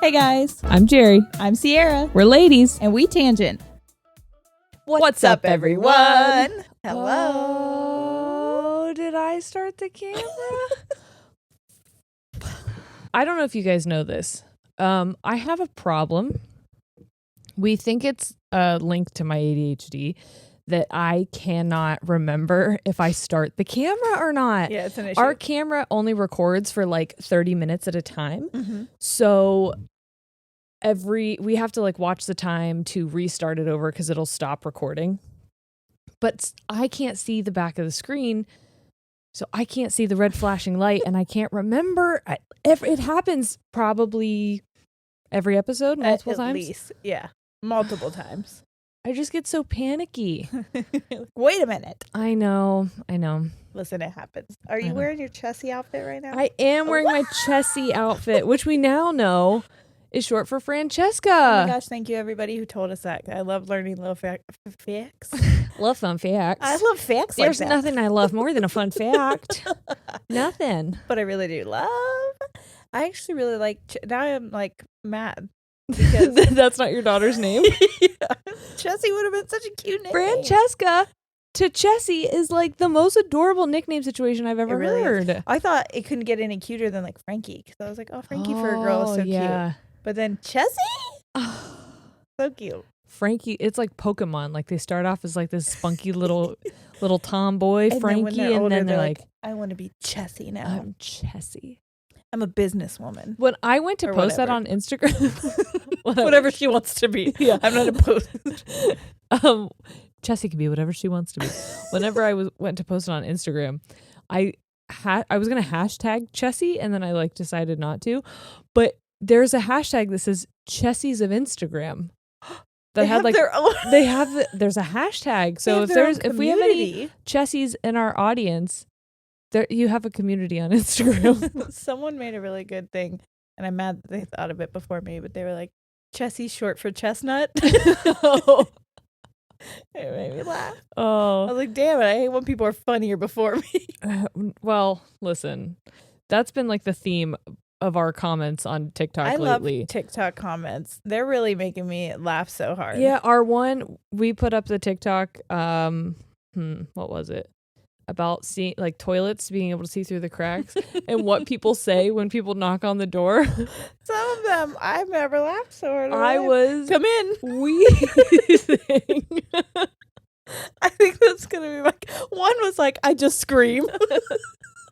Hey guys, I'm Jerry. I'm Sierra, We're ladies. and we tangent. What's up, everyone? Hello. Oh, did I start the camera? I don't know if you guys know this. I have a problem. We think it's linked to my ADHD that I cannot remember if I start the camera or not. Yeah, it's an issue. Our camera only records for like 30 minutes at a time. Mm-hmm. So we have to like watch the time to restart it over because it'll stop recording. But I can't see the back of the screen. So I can't see the red flashing light, and I can't remember. It happens probably every episode, multiple times. At least, yeah. Multiple times. I just get so panicky. Wait a minute. I know. Listen, it happens. Are you wearing your Chessie outfit right now? I am wearing my Chessie outfit, which we now know is short for Francesca. Oh my gosh, thank you everybody who told us that. I love learning little facts. Love fun facts. I love facts There's like that. nothing I love more than a fun fact. Nothing. But I really do love. I actually really like. Now I'm like mad. Because that's not your daughter's name. Yeah. Chessie would have been such a cute name. Francesca to Chessie is like the most adorable nickname situation I've ever really heard. Is. I thought it couldn't get any cuter than like Frankie, because I was like, oh, Frankie for a girl is so cute. But then Chessie, so cute. Frankie, it's like Pokemon. Like they start off as like this spunky little tomboy, and Frankie, then they're like, I want to be Chessie now. I'm Chessie. I'm a businesswoman. When I went to post that on Instagram, whatever she wants to be. Yeah, I'm not opposed. Chessie can be whatever she wants to be. Whenever I went to post it on Instagram, I was gonna hashtag Chessie, and then I like decided not to. But there's a hashtag that says Chessies of Instagram. That had like their own. There's a hashtag. So if we have any Chessies in our audience, you have a community on Instagram. Someone made a really good thing, and I'm mad that they thought of it before me, but they were like, Chessie short for chestnut. Oh. It made me laugh. Oh. I was like, damn it, I hate when people are funnier before me. Well, listen, that's been like the theme of our comments on TikTok lately. I love TikTok comments. They're really making me laugh so hard. Yeah, our one, we put up the TikTok, what was it? About seeing like toilets being able to see through the cracks and what people say when people knock on the door. Some of them I've never laughed so hard. I was come in. Wheezing. I think that's gonna be like one was like I just scream.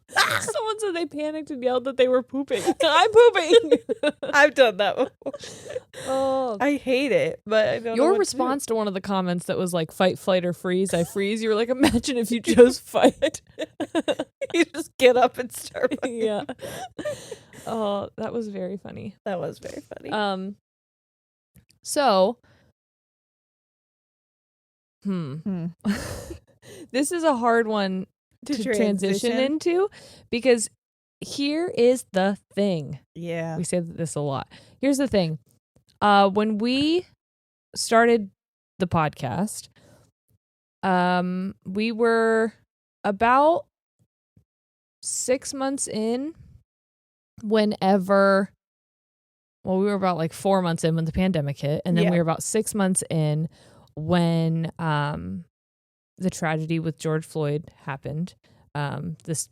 Someone said they panicked and yelled that they were pooping. I'm pooping. I've done that before. Oh, I hate it, but I don't know your what response to one of the comments that was like fight, flight, or freeze. I freeze. You were like, imagine if you chose fight. You just get up and start. Yeah. Oh, that was very funny. That was very funny. So, this is a hard one to transition into, because here is the thing. Yeah. We say this a lot. Here's the thing. When we started the podcast, we were about 6 months in we were about like 4 months in when the pandemic hit, and then we were about 6 months in when the tragedy with George Floyd happened. This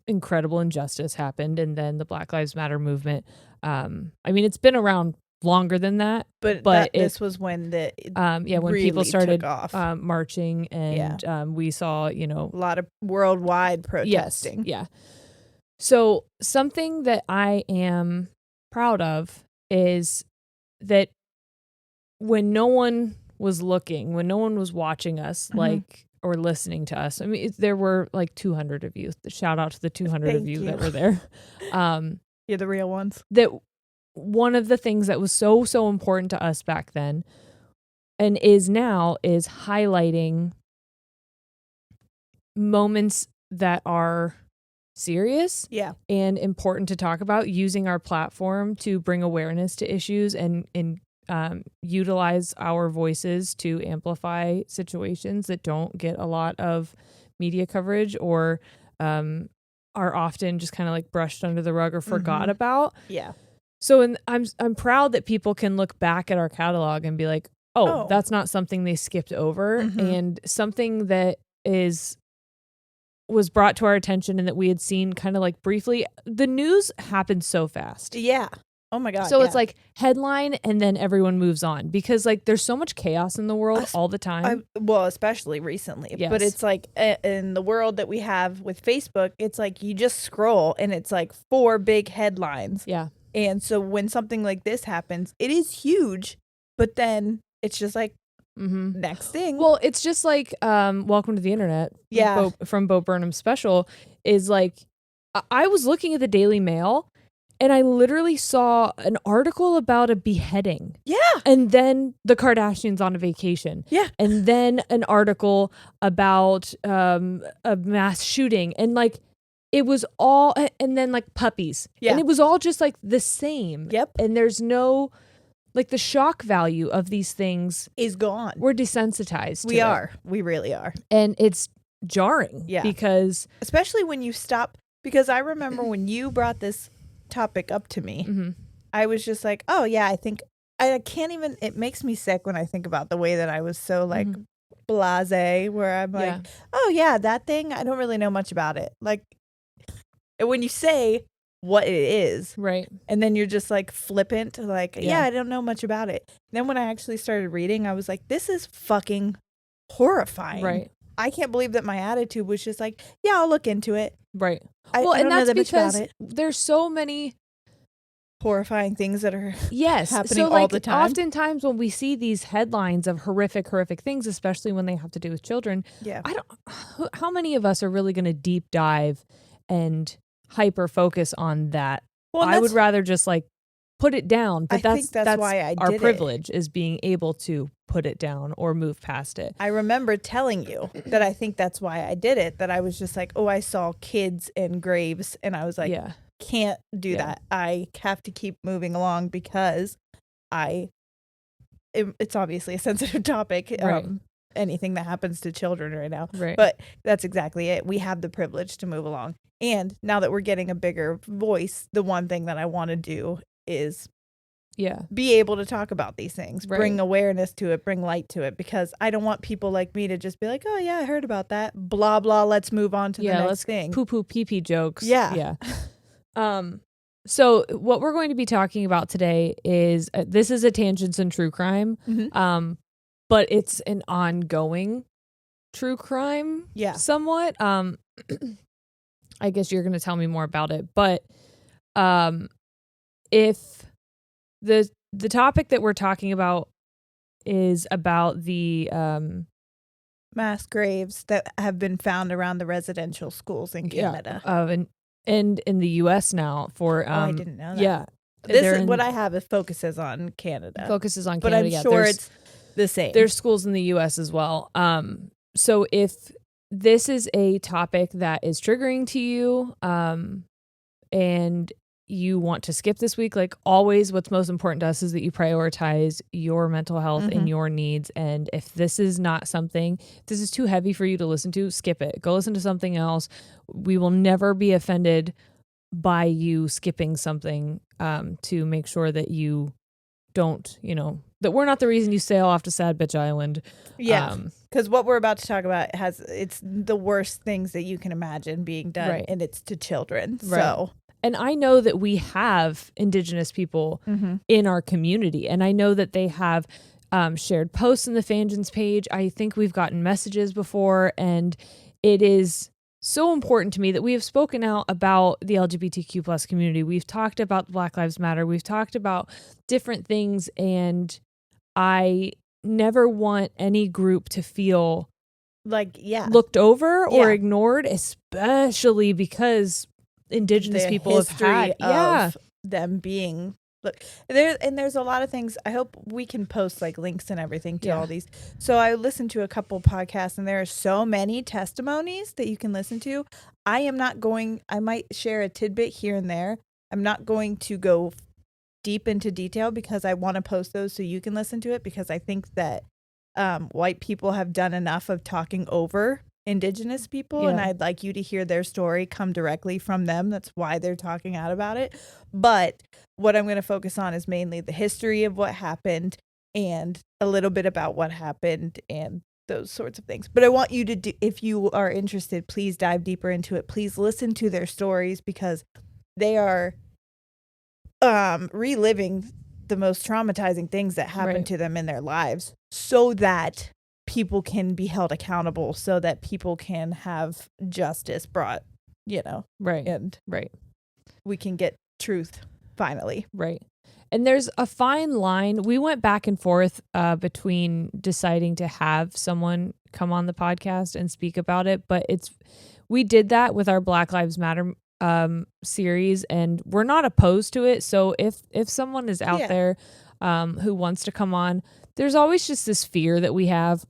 incredible injustice happened, and then the Black Lives Matter movement. I mean, it's been around longer than that, but this was when when really people started marching, and we saw, a lot of worldwide protesting. Yes, yeah. So something that I am proud of is that when no one was looking, when no one was watching us, like, or listening to us. I mean, there were like 200 of you. Shout out to the 200 of you that were there. You're the real ones. That one of the things that was so important to us back then, and is now, is highlighting moments that are serious and important to talk about, using our platform to bring awareness to issues and utilize our voices to amplify situations that don't get a lot of media coverage or are often just kind of like brushed under the rug or forgot about. Yeah. So I'm proud that people can look back at our catalog and be like, oh, that's not something they skipped over, and something that was brought to our attention and that we had seen kind of like briefly. The news happens so fast. Yeah. Oh my God. So it's like headline and then everyone moves on because like there's so much chaos in the world all the time. Well, especially recently. Yes. But it's like in the world that we have with Facebook, it's like you just scroll and it's like 4 big headlines. Yeah. And so when something like this happens, it is huge, but then it's just like next thing. Well, it's just like Welcome to the Internet. Yeah. From Bo Burnham's special is like, I was looking at the Daily Mail and I literally saw an article about a beheading. Yeah. And then the Kardashians on a vacation. Yeah. And then an article about a mass shooting. And like, it was all, and then like puppies. Yeah. And it was all just like the same. Yep. And there's no, like the shock value of these things is gone. We're desensitized. We are. We really are. And it's jarring. Yeah. Because. Especially when you stop, because I remember when you brought this topic up to me, I was just like, oh yeah, I think I can't even, it makes me sick when I think about the way that I was so like blasé, where I'm like, oh yeah, that thing, I don't really know much about it. Like when you say what it is, right, and then you're just like flippant, like yeah, I don't know much about it. Then when I actually started reading, I was like, this is fucking horrifying. Right. I can't believe that my attitude was just like, yeah, I'll look into it. Right. I don't know that much about it. There's so many horrifying things that are happening all the time. Oftentimes when we see these headlines of horrific things, especially when they have to do with children, how many of us are really going to deep dive and hyper focus on that? Well, I would rather just like put it down, but that's why our privilege is being able to put it down or move past it. I remember telling you that I think that's why I did it, that I was just like, oh, I saw kids and graves and I was like, can't do that. I have to keep moving along because it's obviously a sensitive topic. Right. Anything that happens to children right now. Right. But that's exactly it. We have the privilege to move along. And now that we're getting a bigger voice, the one thing that I want to do is be able to talk about these things, bring awareness to it, bring light to it, because I don't want people like me to just be like, oh yeah, I heard about that, blah blah, let's move on to the next thing. Poo pee pee jokes. Yeah. So what we're going to be talking about today is this is a Tangents and True Crime, but it's an ongoing true crime, somewhat. I guess you're going to tell me more about it, but if the topic that we're talking about is about the mass graves that have been found around the residential schools in Canada. And in the U.S. now for I didn't know that. Yeah, this is what I have. It focuses on Canada. But I'm sure it's the same. There's schools in the U.S. as well. So if this is a topic that is triggering to you, and you want to skip this week, like always, what's most important to us is that you prioritize your mental health and your needs. And if this is not something, if this is too heavy for you to listen to, skip it. Go listen to something else. We will never be offended by you skipping something, to make sure that you don't, that we're not the reason you sail off to Sad Bitch Island. Yeah. Because what we're about to talk about it's the worst things that you can imagine being done, and it's to children. Right. So. And I know that we have Indigenous people in our community, and I know that they have shared posts in the Fangens page. I think we've gotten messages before, and it is so important to me that we have spoken out about the LGBTQ plus community. We've talked about Black Lives Matter. We've talked about different things, and I never want any group to feel like looked over or ignored, especially because Indigenous people have had them being there's a lot of things. I hope we can post like links and everything to all these. So I listened to a couple podcasts and there are so many testimonies that you can listen to. I might share a tidbit here and there. I'm not going to go deep into detail because I want to post those so you can listen to it, because I think that white people have done enough of talking over Indigenous people, and I'd like you to hear their story come directly from them. That's why they're talking out about it. But what I'm going to focus on is mainly the history of what happened and a little bit about what happened and those sorts of things. But I want you to do, if you are interested, please dive deeper into it. Please listen to their stories because they are reliving the most traumatizing things that happened to them in their lives so that people can be held accountable, so that people can have justice brought, and we can get truth finally. Right. And there's a fine line. We went back and forth between deciding to have someone come on the podcast and speak about it, but we did that with our Black Lives Matter series, and we're not opposed to it. So if someone is out there who wants to come on, there's always just this fear that we have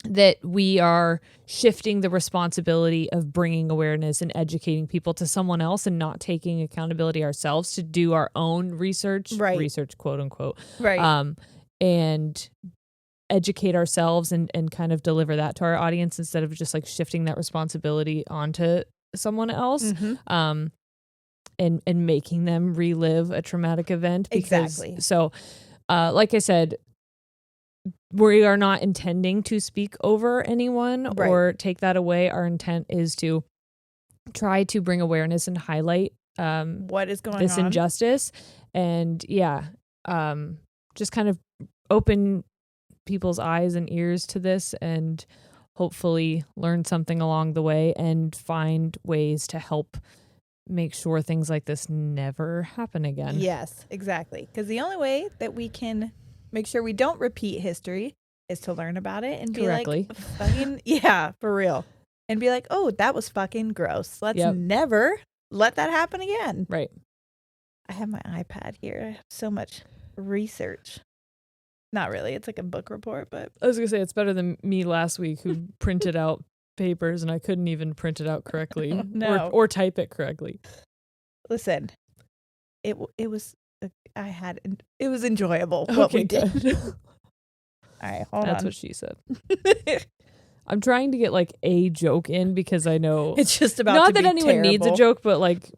that we are shifting the responsibility of bringing awareness and educating people to someone else and not taking accountability ourselves to do our own research, quote unquote, and educate ourselves and kind of deliver that to our audience instead of just like shifting that responsibility onto someone else, and making them relive a traumatic event. So, like I said, we are not intending to speak over anyone or take that away. Our intent is to try to bring awareness and highlight what is going on, this injustice, and just kind of open people's eyes and ears to this, and hopefully learn something along the way and find ways to help make sure things like this never happen again. Yes, exactly. Because the only way that we can make sure we don't repeat history is to learn about it and be like, fucking, for real. And be like, oh, that was fucking gross. Let's never let that happen again. Right. I have my iPad here. I have so much research. Not really. It's like a book report, but I was going to say it's better than me last week who printed out papers and I couldn't even print it out correctly or type it correctly. Listen, it was enjoyable what we did. All right, hold on. That's what she said. I'm trying to get like a joke in because I know it's just about not to that be anyone terrible. needs a joke, but like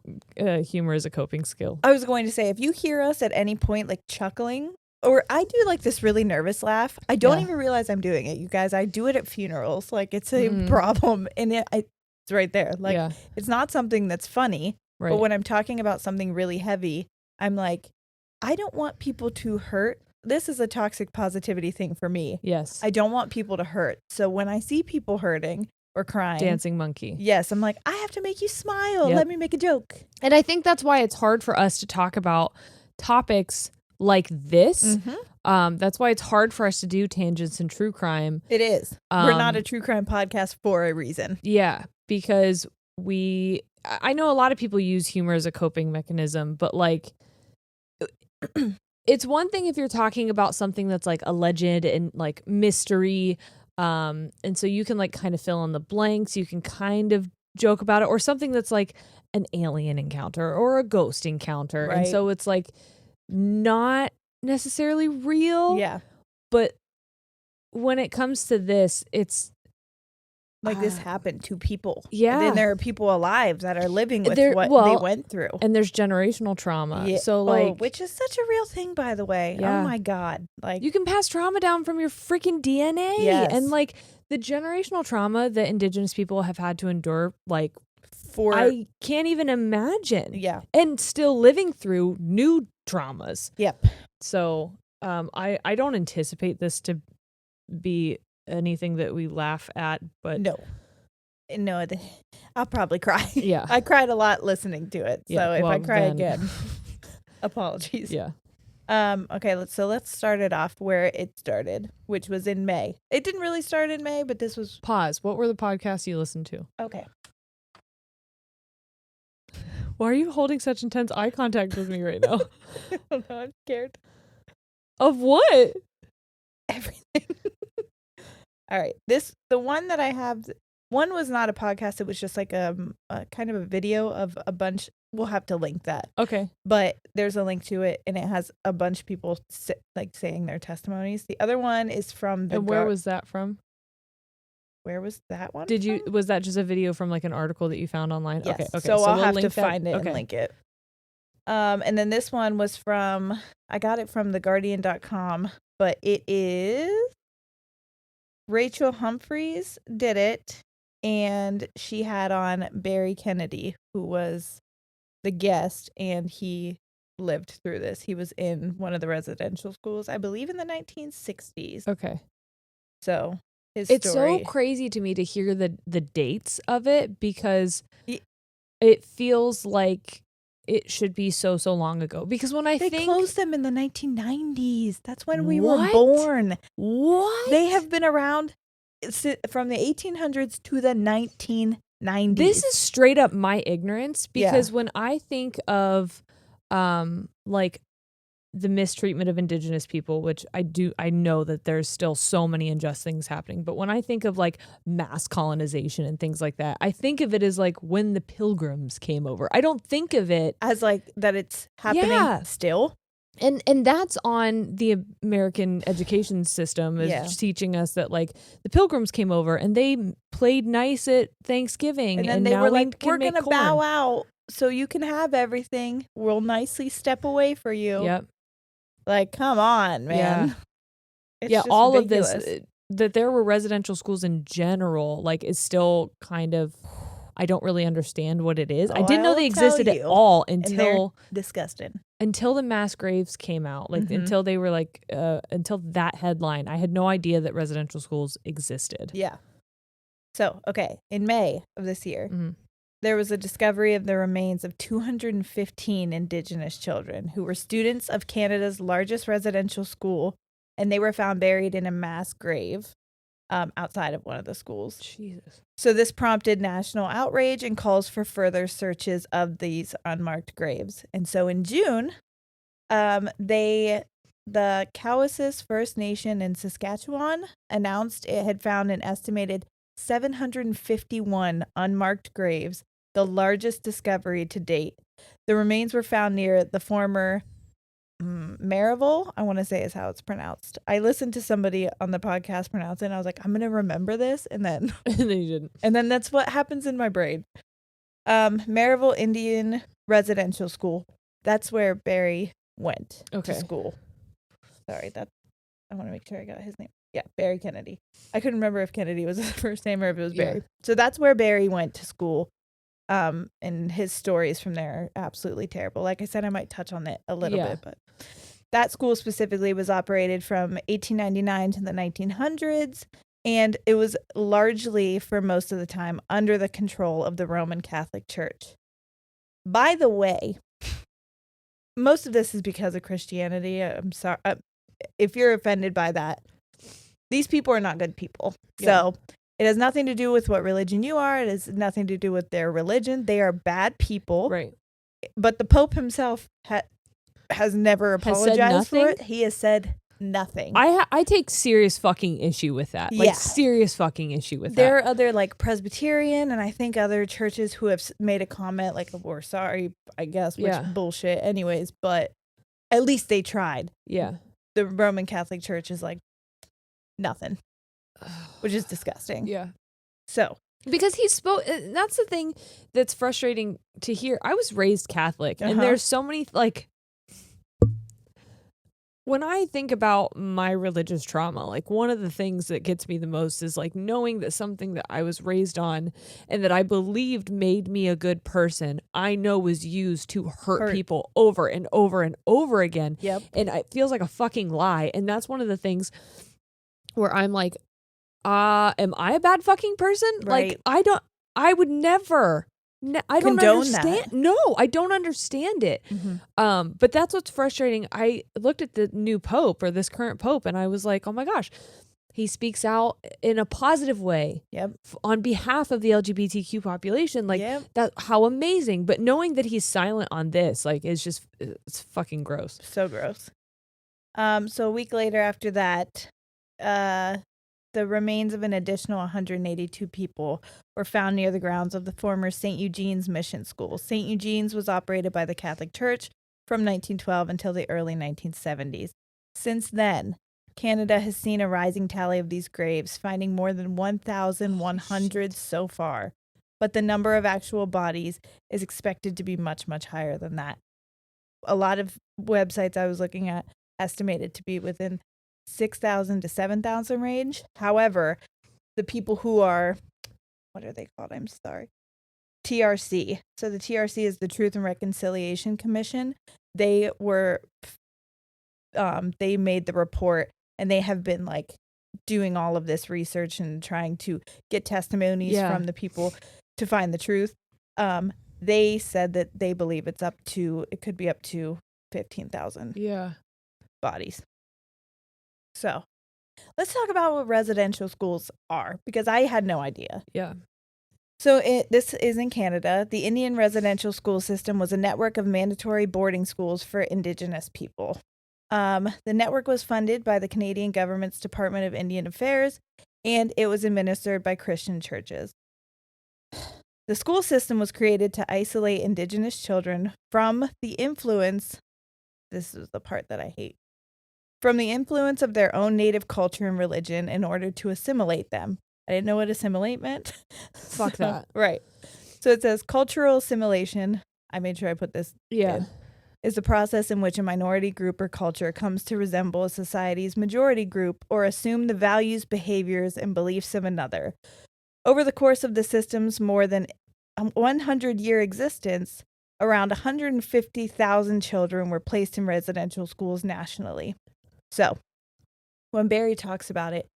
humor is a coping skill. I was going to say, if you hear us at any point like chuckling, or I do like this really nervous laugh, I don't even realize I'm doing it, you guys. I do it at funerals. Like it's a problem, and it's right there. Like it's not something that's funny, but when I'm talking about something really heavy, I'm like, I don't want people to hurt. This is a toxic positivity thing for me. Yes. I don't want people to hurt. So when I see people hurting or crying. Dancing monkey. Yes. I'm like, I have to make you smile. Let me make a joke. And I think that's why it's hard for us to talk about topics like this. That's why it's hard for us to do tangents and true crime. It is. We're not a true crime podcast for a reason. Yeah. Because I know a lot of people use humor as a coping mechanism, but like, it's one thing if you're talking about something that's like alleged and like mystery, and so you can like kind of fill in the blanks, you can kind of joke about it, or something that's like an alien encounter or a ghost encounter, and so it's like not necessarily real. But when it comes to this, it's like this happened to people. Yeah. And then there are people alive that are living with what they went through. And there's generational trauma. So like, which is such a real thing, by the way. Oh my God. Like you can pass trauma down from your freaking DNA. Yes. And like the generational trauma that Indigenous people have had to endure, like I can't even imagine. Yeah. And still living through new traumas. Yep. So I don't anticipate this to be anything that we laugh at, but no, I'll probably cry. Yeah. I cried a lot listening to it. So if I cry again, apologies. Yeah. Okay, let's start it off where it started, which was in May. It didn't really start in May, but this was... Pause. What were the podcasts you listened to? Okay. Why are you holding such intense eye contact with me right now? I don't know. I'm scared. Of what? Everything. All right. The one that I have, one was not a podcast. It was just like a kind of a video of a bunch. We'll have to link that. Okay. But there's a link to it, and it has a bunch of people saying their testimonies. The other one is from And where was that from? where was that one? Was that just a video from like an article that you found online? Yes. Okay. So I'll we'll have to link that. find it and link it. And then this one was I got it from theguardian.com, but it is Rachel Humphreys did it, and she had on Barry Kennedy, who was the guest, and he lived through this. He was in one of the residential schools, I believe, in the 1960s. Okay. So his it's story. so crazy to me to hear the dates of it, because it feels like it should be so long ago. Because when they think closed them in the 1990s. That's when we were born. What? They have been around from the 1800s to the 1990s. This is straight up my ignorance, because when I think of like the mistreatment of Indigenous people, which I know that there's still so many unjust things happening, but when I think of like mass colonization and things like that, I think of it as like when the Pilgrims came over. I don't think of it as like that it's happening still. And that's on the American education system, is teaching us that like the Pilgrims came over and they played nice at Thanksgiving, and then they were like, we're gonna bow out so you can have everything. We'll nicely step away for you. Yep. Like, come on, man. Yeah, all ridiculous. Of this, that there were residential schools in general, like, is still kind of, I don't really understand what it is. I didn't know they existed at all until disgusting. Until the mass graves came out, like until they were like, until that headline. I had no idea that residential schools existed. Yeah. So, okay, in May of this year, there was a discovery of the remains of 215 Indigenous children who were students of Canada's largest residential school, and they were found buried in a mass grave outside of one of the schools. Jesus. So this prompted national outrage and calls for further searches of these unmarked graves. And so in June, the Cowessess First Nation in Saskatchewan announced it had found an estimated 751 unmarked graves, the largest discovery to date. The remains were found near the former Maryville, I want to say is how it's pronounced. I listened to somebody on the podcast pronounce it, and I was like, I'm going to remember this, and then and then you didn't. And then that's what happens in my brain. Maryville Indian Residential School. That's where Barry went to school. Sorry, I want to make sure I got his name. Yeah, Barry Kennedy. I couldn't remember if Kennedy was his first name or if it was Barry. So that's where Barry went to school. And his stories from there are absolutely terrible. Like I said, I might touch on it a little bit, but that school specifically was operated from 1899 to the 1900s, and it was largely, for most of the time, under the control of the Roman Catholic Church. By the way, most of this is because of Christianity. I'm sorry if you're offended by that. These people are not good people. Yeah. So it has nothing to do with what religion you are. It has nothing to do with their religion. They are bad people. Right. But the Pope himself has never apologized for it. He has said nothing. I take serious fucking issue with that. Like, serious fucking issue with that. There are other, like, Presbyterian and I think other churches who have made a comment like, we're sorry, I guess, which bullshit anyways. But at least they tried. Yeah. The Roman Catholic Church is like, nothing. Which is disgusting. Yeah. So. Because he spoke, that's the thing that's frustrating to hear. I was raised Catholic, and there's so many, like, when I think about my religious trauma, like, one of the things that gets me the most is, like, knowing that something that I was raised on and that I believed made me a good person, I know was used to hurt people over and over and over again. Yep. And it feels like a fucking lie. And that's one of the things where I'm like, am I a bad fucking person? Right. Like, I would never, I don't understand. That. No, I don't understand it. Mm-hmm. But that's what's frustrating. I looked at the new Pope, or this current Pope, and I was like, oh my gosh, he speaks out in a positive way on behalf of the LGBTQ population. Like, that, how amazing. But knowing that he's silent on this, like, it's fucking gross. So gross. So a week later after that, the remains of an additional 182 people were found near the grounds of the former St. Eugene's Mission School. St. Eugene's was operated by the Catholic Church from 1912 until the early 1970s. Since then, Canada has seen a rising tally of these graves, finding more than 1,100 so far. But the number of actual bodies is expected to be much, much higher than that. A lot of websites I was looking at estimated to be within 6,000 to 7,000 range. However, the people who are, what are they called? I'm sorry. TRC. So the TRC is the Truth and Reconciliation Commission. They were, they made the report, and they have been like doing all of this research and trying to get testimonies from the people to find the truth. They said that they believe it could be up to 15,000 bodies. So let's talk about what residential schools are, because I had no idea. Yeah. So this is in Canada. The Indian residential school system was a network of mandatory boarding schools for Indigenous people. The network was funded by the Canadian government's Department of Indian Affairs, and it was administered by Christian churches. The school system was created to isolate Indigenous children from the influence, this is the part that I hate, from the influence of their own native culture and religion in order to assimilate them. I didn't know what assimilate meant. Fuck that. Right. So it says cultural assimilation. I made sure I put this in. Is the process in which a minority group or culture comes to resemble a society's majority group or assume the values, behaviors, and beliefs of another. Over the course of the system's more than 100-year existence, around 150,000 children were placed in residential schools nationally. So, when Barry talks about it,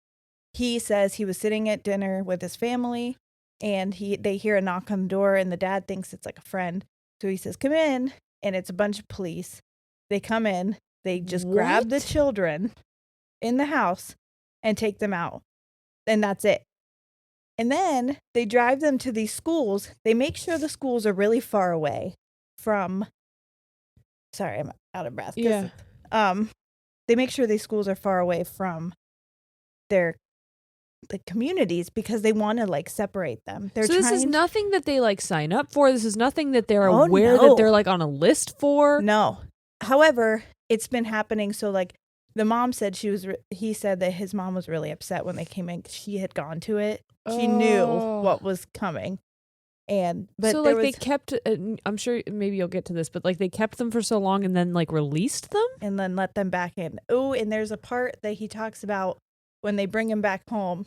he says he was sitting at dinner with his family, and they hear a knock on the door, and the dad thinks it's like a friend. So he says, "Come in," and it's a bunch of police. They come in, they just grab the children in the house and take them out, and that's it. And then they drive them to these schools. They make sure the schools are really far away from, sorry, I'm out of breath. Yeah. They make sure these schools are far away from the communities because they want to like separate them. So this is nothing that they like sign up for. This is nothing that they're aware that they're like on a list for. No. However, it's been happening. So like the mom said he said that his mom was really upset when they came in. She had gone to it. She knew what was coming. But so like they kept, I'm sure maybe you'll get to this, but like they kept them for so long and then like released them? And then let them back in. Oh, and there's a part that he talks about when they bring him back home.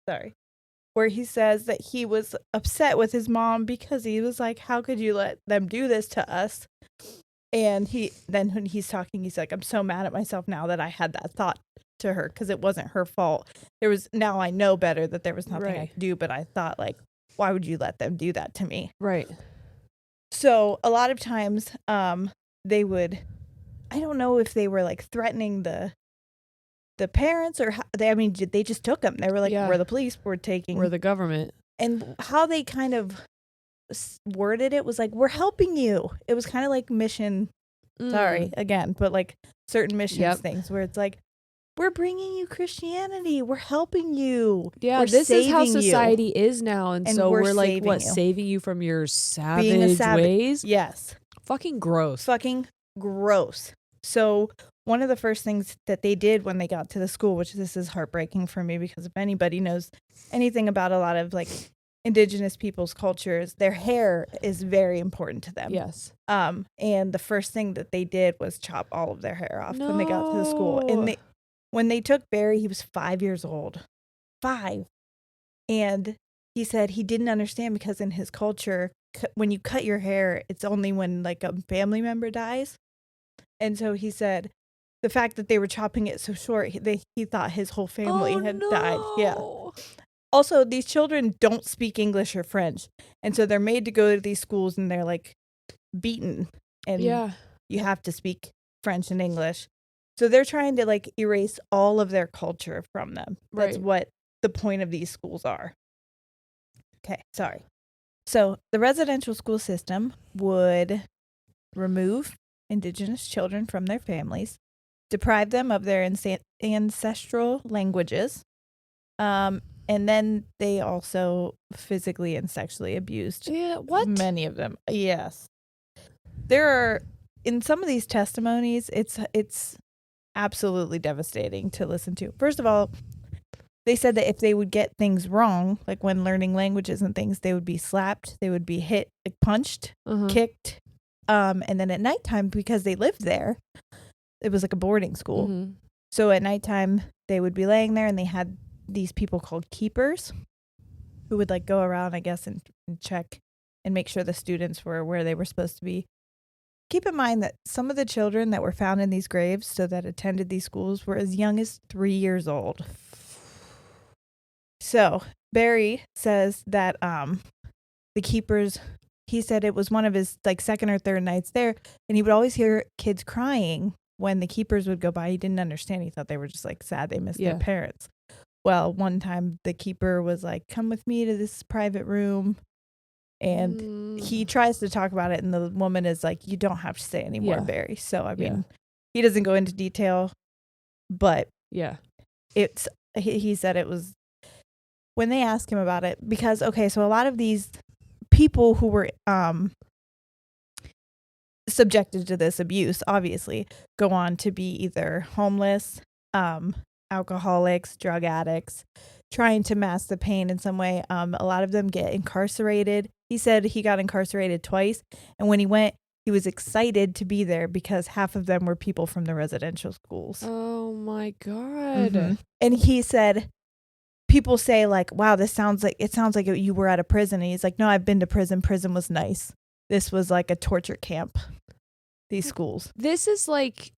Sorry. Where he says that he was upset with his mom because he was like, how could you let them do this to us? And then when he's talking, he's like, I'm so mad at myself now that I had that thought to her because it wasn't her fault. Now I know better that there was nothing I could do, but I thought like, why would you let them do that to me? Right. So a lot of times they would, I don't know if they were like threatening the parents or they just took them. They were like, we're the police, we're the government. And how they kind of worded it was like, we're helping you. It was kind of like mission, sorry again, but like certain missions things where it's like, we're bringing you Christianity. We're helping you. Yeah, this is how society is now. And so we're like, saving you from your savage ways? Yes. Fucking gross. Fucking gross. So one of the first things that they did when they got to the school, which this is heartbreaking for me because if anybody knows anything about a lot of like Indigenous people's cultures, their hair is very important to them. Yes. And the first thing that they did was chop all of their hair off when they got to the school. And when they took Barry, he was 5 years old. 5. And he said he didn't understand because in his culture, when you cut your hair, it's only when like a family member dies. And so he said the fact that they were chopping it so short, he thought his whole family had died. Yeah. Also, these children don't speak English or French. And so they're made to go to these schools and they're like beaten. And you have to speak French and English. So they're trying to like erase all of their culture from them. That's what the point of these schools are. Okay, sorry. So the residential school system would remove Indigenous children from their families, deprive them of their ancestral languages, and then they also physically and sexually abused many of them. Yes. There are, in some of these testimonies, it's absolutely devastating to listen to. First of all, they said that if they would get things wrong, like when learning languages and things, they would be slapped, they would be hit, like punched, kicked. And then at nighttime, because they lived there, it was like a boarding school. Mm-hmm. So at nighttime, they would be laying there, and they had these people called keepers who would like go around, I guess, and check and make sure the students were where they were supposed to be. Keep in mind that some of the children that were found in these graves, so that attended these schools, were as young as 3 years old. So Barry says that the keepers, he said it was one of his like second or third nights there, and he would always hear kids crying when the keepers would go by. He didn't understand. He thought they were just like sad they missed their parents. Well, one time the keeper was like, "Come with me to this private room." And he tries to talk about it, and the woman is like, "You don't have to say anymore, Barry." So, I mean, he doesn't go into detail, but it's, he said it was, when they asked him about it, because, okay, so a lot of these people who were subjected to this abuse, obviously, go on to be either homeless, alcoholics, drug addicts, trying to mask the pain in some way. A lot of them get incarcerated. He said he got incarcerated twice, and when he went, he was excited to be there because half of them were people from the residential schools. Oh my God. Mm-hmm. And he said, people say like, "Wow, it sounds like you were at a prison." And he's like, "No, I've been to prison. Prison was nice. This was like a torture camp, these schools." This is like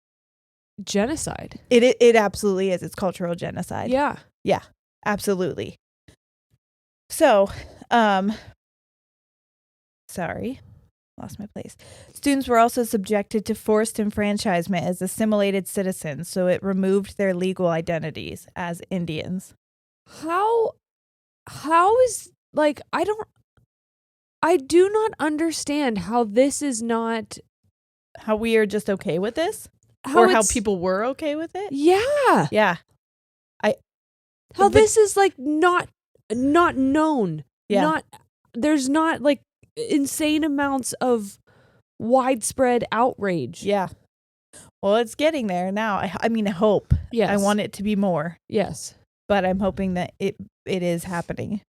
genocide. It absolutely is. It's cultural genocide. Yeah. Yeah, absolutely. So, sorry, lost my place. Students were also subjected to forced enfranchisement as assimilated citizens, so it removed their legal identities as Indians. How is, like, I do not understand how this is not, how we are just okay with this, or how people were okay with it. Yeah. How this is like not known. Yeah. There's not like insane amounts of widespread outrage. Yeah. Well, it's getting there now. I mean, I hope. Yes. I want it to be more. Yes. But I'm hoping that it is happening.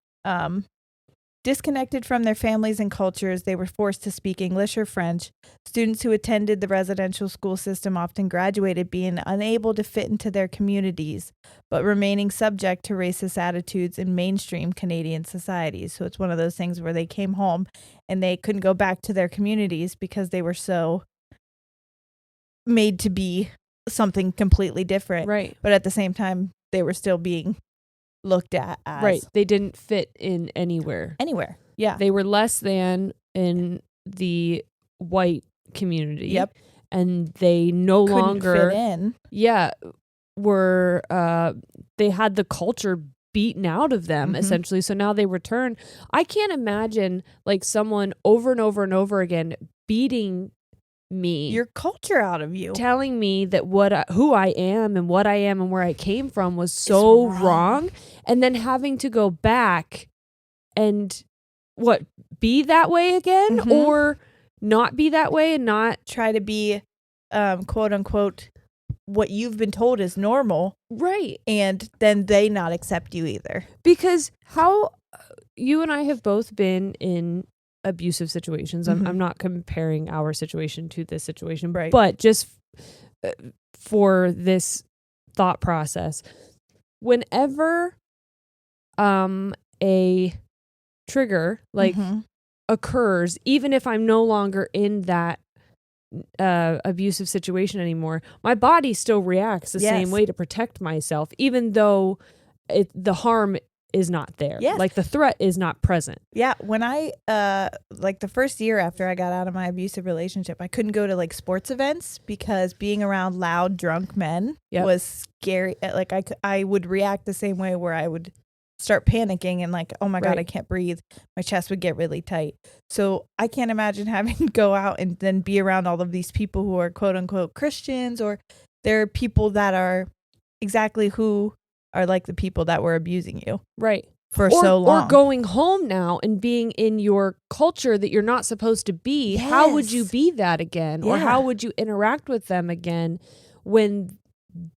Disconnected from their families and cultures, they were forced to speak English or French. Students who attended the residential school system often graduated being unable to fit into their communities, but remaining subject to racist attitudes in mainstream Canadian societies. So it's one of those things where they came home and they couldn't go back to their communities because they were so made to be something completely different. Right. But at the same time, they were still being looked at as right. They didn't fit in anywhere. Yeah. They were less than in the white community. Yep. And they no Couldn't longer fit in. Yeah. Were they had the culture beaten out of them essentially. So now they return. I can't imagine like someone over and over and over again beating me, your culture out of you, telling me that who I am and what I am and where I came from was so wrong, and then having to go back and be that way again, or not be that way and not try to be quote unquote what you've been told is normal, right? And then they not accept you either, because how you and I have both been in abusive situations. I'm not comparing our situation to this situation, right? But just for this thought process, whenever a trigger like occurs, even if I'm no longer in that abusive situation anymore, my body still reacts the same way to protect myself, even though the harm is not there. Yes. Like the threat is not present. Yeah. When I, like the first year after I got out of my abusive relationship, I couldn't go to like sports events because being around loud, drunk men was scary. Like I would react the same way where I would start panicking and like, oh my God, I can't breathe. My chest would get really tight. So I can't imagine having to go out and then be around all of these people who are quote unquote Christians, or they're people that are exactly who are like the people that were abusing you. Right. For so long. Or going home now and being in your culture that you're not supposed to be. Yes. How would you be that again? Yeah. Or how would you interact with them again when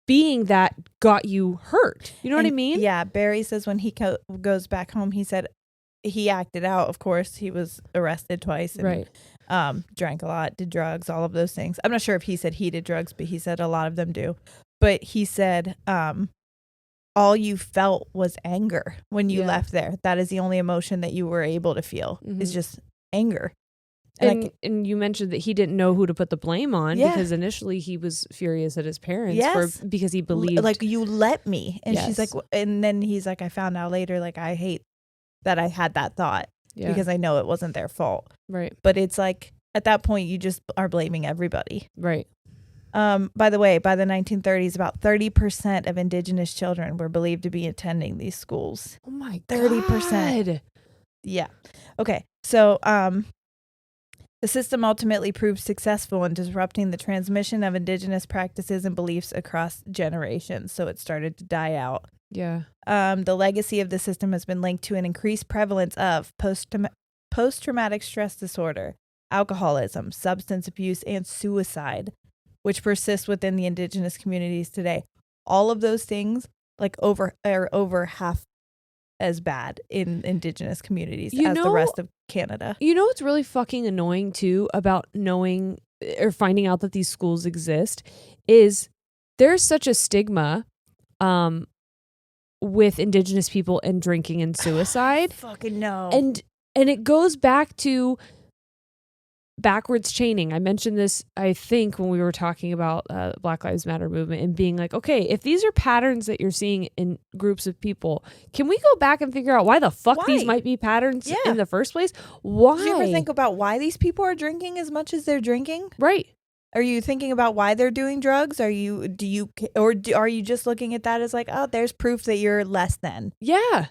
being that got you hurt. You know what I mean? Yeah. Barry says when he goes back home, he said he acted out. Of course, he was arrested twice. And, Right. Drank a lot, did drugs, all of those things. I'm not sure if he said he did drugs, but he said a lot of them do. But he said, all you felt was anger when you left there. That is the only emotion that you were able to feel is just anger. And you mentioned that he didn't know who to put the blame on because initially he was furious at his parents because he believed like, you let me. And she's like, and then he's like, I found out later, like, I hate that I had that thought because I know it wasn't their fault. Right. But it's like, at that point, you just are blaming everybody. Right. By the way, by the 1930s, about 30% of Indigenous children were believed to be attending these schools. Oh my 30%. God. Yeah. Okay. So, the system ultimately proved successful in disrupting the transmission of Indigenous practices and beliefs across generations. So it started to die out. Yeah. The legacy of the system has been linked to an increased prevalence of post-traumatic stress disorder, alcoholism, substance abuse, and suicide, which persists within the Indigenous communities today. All of those things are over half as bad in Indigenous communities as the rest of Canada. You know what's really fucking annoying too about knowing or finding out that these schools exist is there's such a stigma with Indigenous people and drinking and suicide. Fucking no. And it goes back to backwards chaining. I mentioned this, I think, when we were talking about Black Lives Matter movement and being like, okay, if these are patterns that you're seeing in groups of people, can we go back and figure out why the fuck these might be patterns in the first place? Why? Did you ever think about why these people are drinking as much as they're drinking? Right. Are you thinking about why they're doing drugs? Are you just looking at that as like, oh, there's proof that you're less than? Yeah.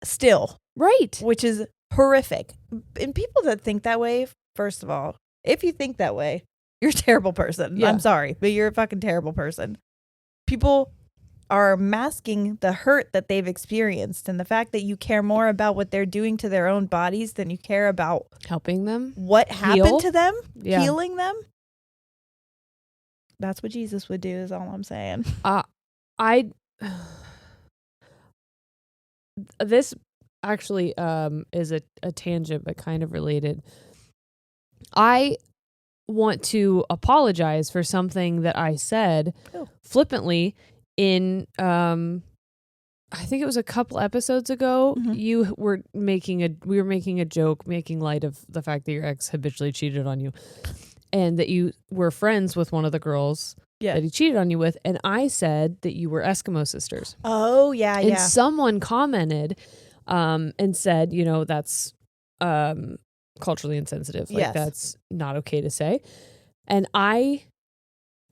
Still. Right. Which is horrific. And people that think that way, first of all, if you think that way, you're a terrible person. Yeah. I'm sorry, but you're a fucking terrible person. People are masking the hurt that they've experienced and the fact that you care more about what they're doing to their own bodies than you care about helping them, what happened to them, healing them. That's what Jesus would do, is all I'm saying. This actually is a tangent, but kind of related. I want to apologize for something that I said flippantly in I think it was a couple episodes ago. Mm-hmm. We were making a joke, making light of the fact that your ex habitually cheated on you, and that you were friends with one of the girls that he cheated on you with, and I said that you were Eskimo sisters. Oh yeah, and someone commented and said, you know, that's culturally insensitive. Like that's not okay to say. And I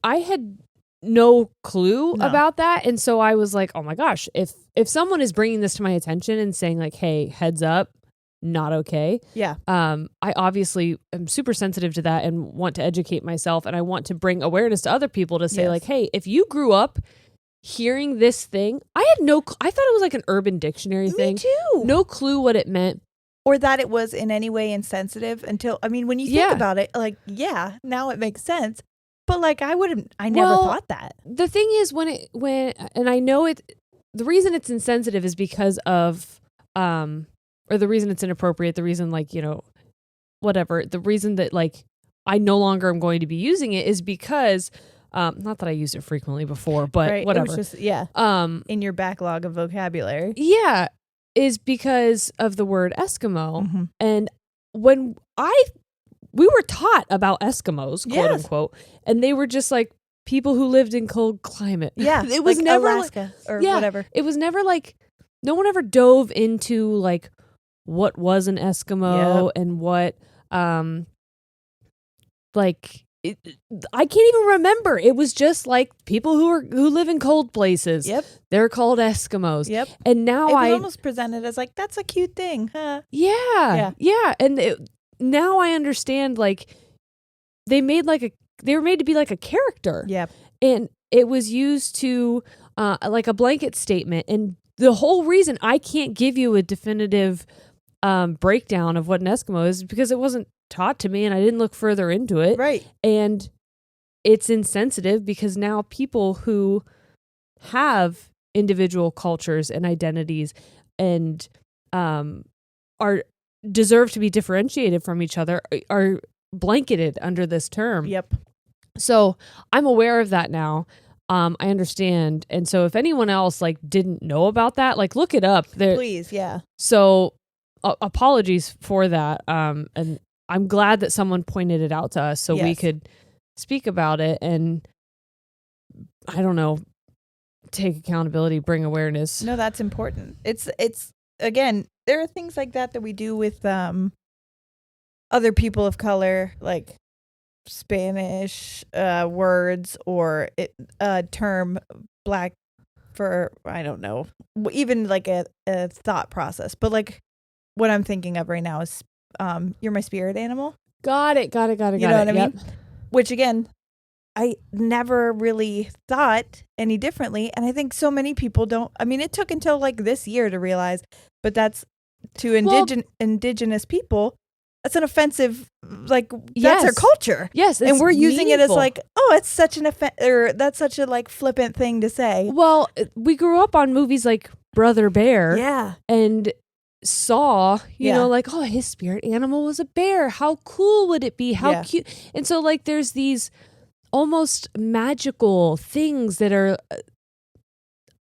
had no clue about that. And so I was like, oh my gosh, if someone is bringing this to my attention and saying like, hey, heads up, not okay. Yeah. I obviously am super sensitive to that and want to educate myself. And I want to bring awareness to other people to say like, hey, if you grew up hearing this thing, I thought it was like an Urban Dictionary thing. Me too. No clue what it meant. Or that it was in any way insensitive until, I mean, when you think about it, like, now it makes sense. But like, I never thought that. The thing is and I know the reason it's insensitive is because of, or the reason it's inappropriate, the reason like, you know, whatever, the reason that like, I no longer am going to be using it is because, not that I used it frequently before, but whatever. It was just, in your backlog of vocabulary. Yeah. Is because of the word Eskimo. Mm-hmm. And when we were taught about Eskimos, quote unquote, and they were just like people who lived in cold climate. Yeah. It was like never Alaska or whatever. It was never like, no one ever dove into like what was an Eskimo and what, like, I can't even remember. It was just like people who live in cold places. Yep. They're called Eskimos. Yep. And now it was almost presented as like, that's a cute thing. Huh? Yeah. And now I understand, like, they were made to be like a character. Yep. And it was used to like a blanket statement. And the whole reason I can't give you a definitive breakdown of what an Eskimo is because it wasn't taught to me and I didn't look further into it. Right. And it's insensitive because now people who have individual cultures and identities and are deserve to be differentiated from each other are blanketed under this term. Yep. So I'm aware of that now. I understand. And so if anyone else like didn't know about that, like look it up. Please, yeah. So apologies for that. And I'm glad that someone pointed it out to us so we could speak about it and I don't know, take accountability, bring awareness. No, that's important. It's again, there are things like that we do with other people of color, like Spanish words or term black for, I don't know, even like a thought process. But like what I'm thinking of right now is you're my spirit animal. Got it. You know what I mean? Which again, I never really thought any differently. And I think so many people don't. I mean, it took until like this year to realize, but that's to indigenous people. That's an offensive, like, that's our culture. Yes. And we're using it as like, oh, it's such an or that's such a like flippant thing to say. Well, we grew up on movies like Brother Bear. Yeah. And saw, you know, like, oh, his spirit animal was a bear. How cool would it be? How cute. And so like there's these almost magical things that are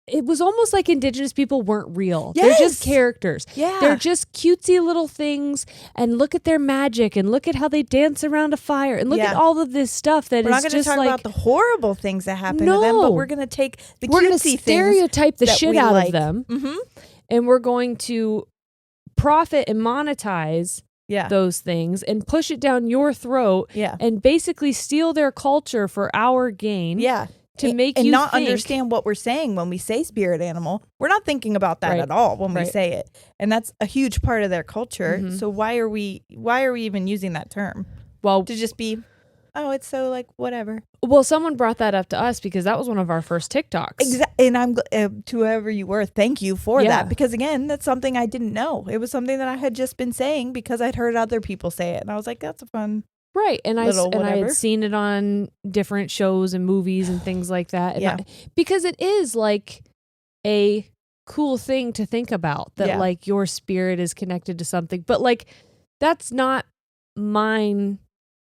it was almost like indigenous people weren't real. Yes. They're just characters. Yeah. They're just cutesy little things and look at their magic and look at how they dance around a fire and look at all of this stuff that we're is not just talk like about the horrible things that happen to them, but we're going to take the cutesy things. Stereotype the shit out of them. Mm-hmm. And we're going to profit and monetize those things and push it down your throat and basically steal their culture for our gain. Yeah. To make and you not think, understand what we're saying when we say spirit animal. We're not thinking about that at all when we say it. And that's a huge part of their culture. Mm-hmm. So why are we even using that term? Well, to just be, oh, it's so like whatever. Well, someone brought that up to us because that was one of our first TikToks. Exactly. And I'm to whoever you were, thank you for that. Because again, that's something I didn't know. It was something that I had just been saying because I'd heard other people say it. And I was like, that's a fun. Right. And I had seen it on different shows and movies and things like that. And because it is like a cool thing to think about that like your spirit is connected to something. But like that's not mine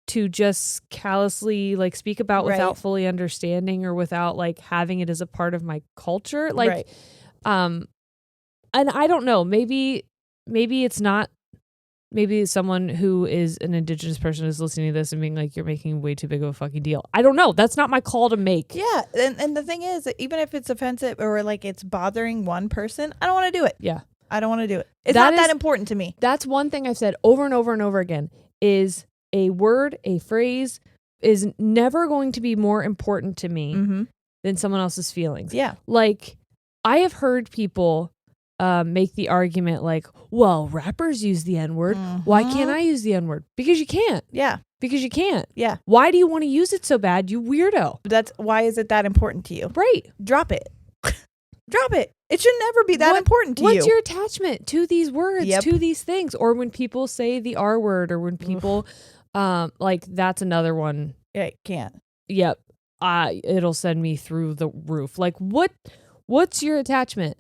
to just callously like speak about without fully understanding or without like having it as a part of my culture. Like and I don't know, maybe it's not. Maybe someone who is an indigenous person is listening to this and being like, you're making way too big of a fucking deal. I don't know. That's not my call to make. Yeah. And the thing is, even if it's offensive or like it's bothering one person, I don't want to do it. Yeah. I don't want to do it. It's not that important to me. That's one thing I've said over and over and over again is a word, a phrase is never going to be more important to me than someone else's feelings. Yeah. Like I have heard people make the argument like, well, rappers use the N-word. Why can't I use the N-word? Because you can't. Yeah. Because you can't. Yeah. Why do you want to use it so bad, you weirdo? Why is it that important to you? Right. Drop it. Drop it. It should never be that important to you. What's your attachment to these words, to these things? Or when people say the R word or when people, like that's another one. Yeah, it can't. Yep. It'll send me through the roof. Like what's your attachment?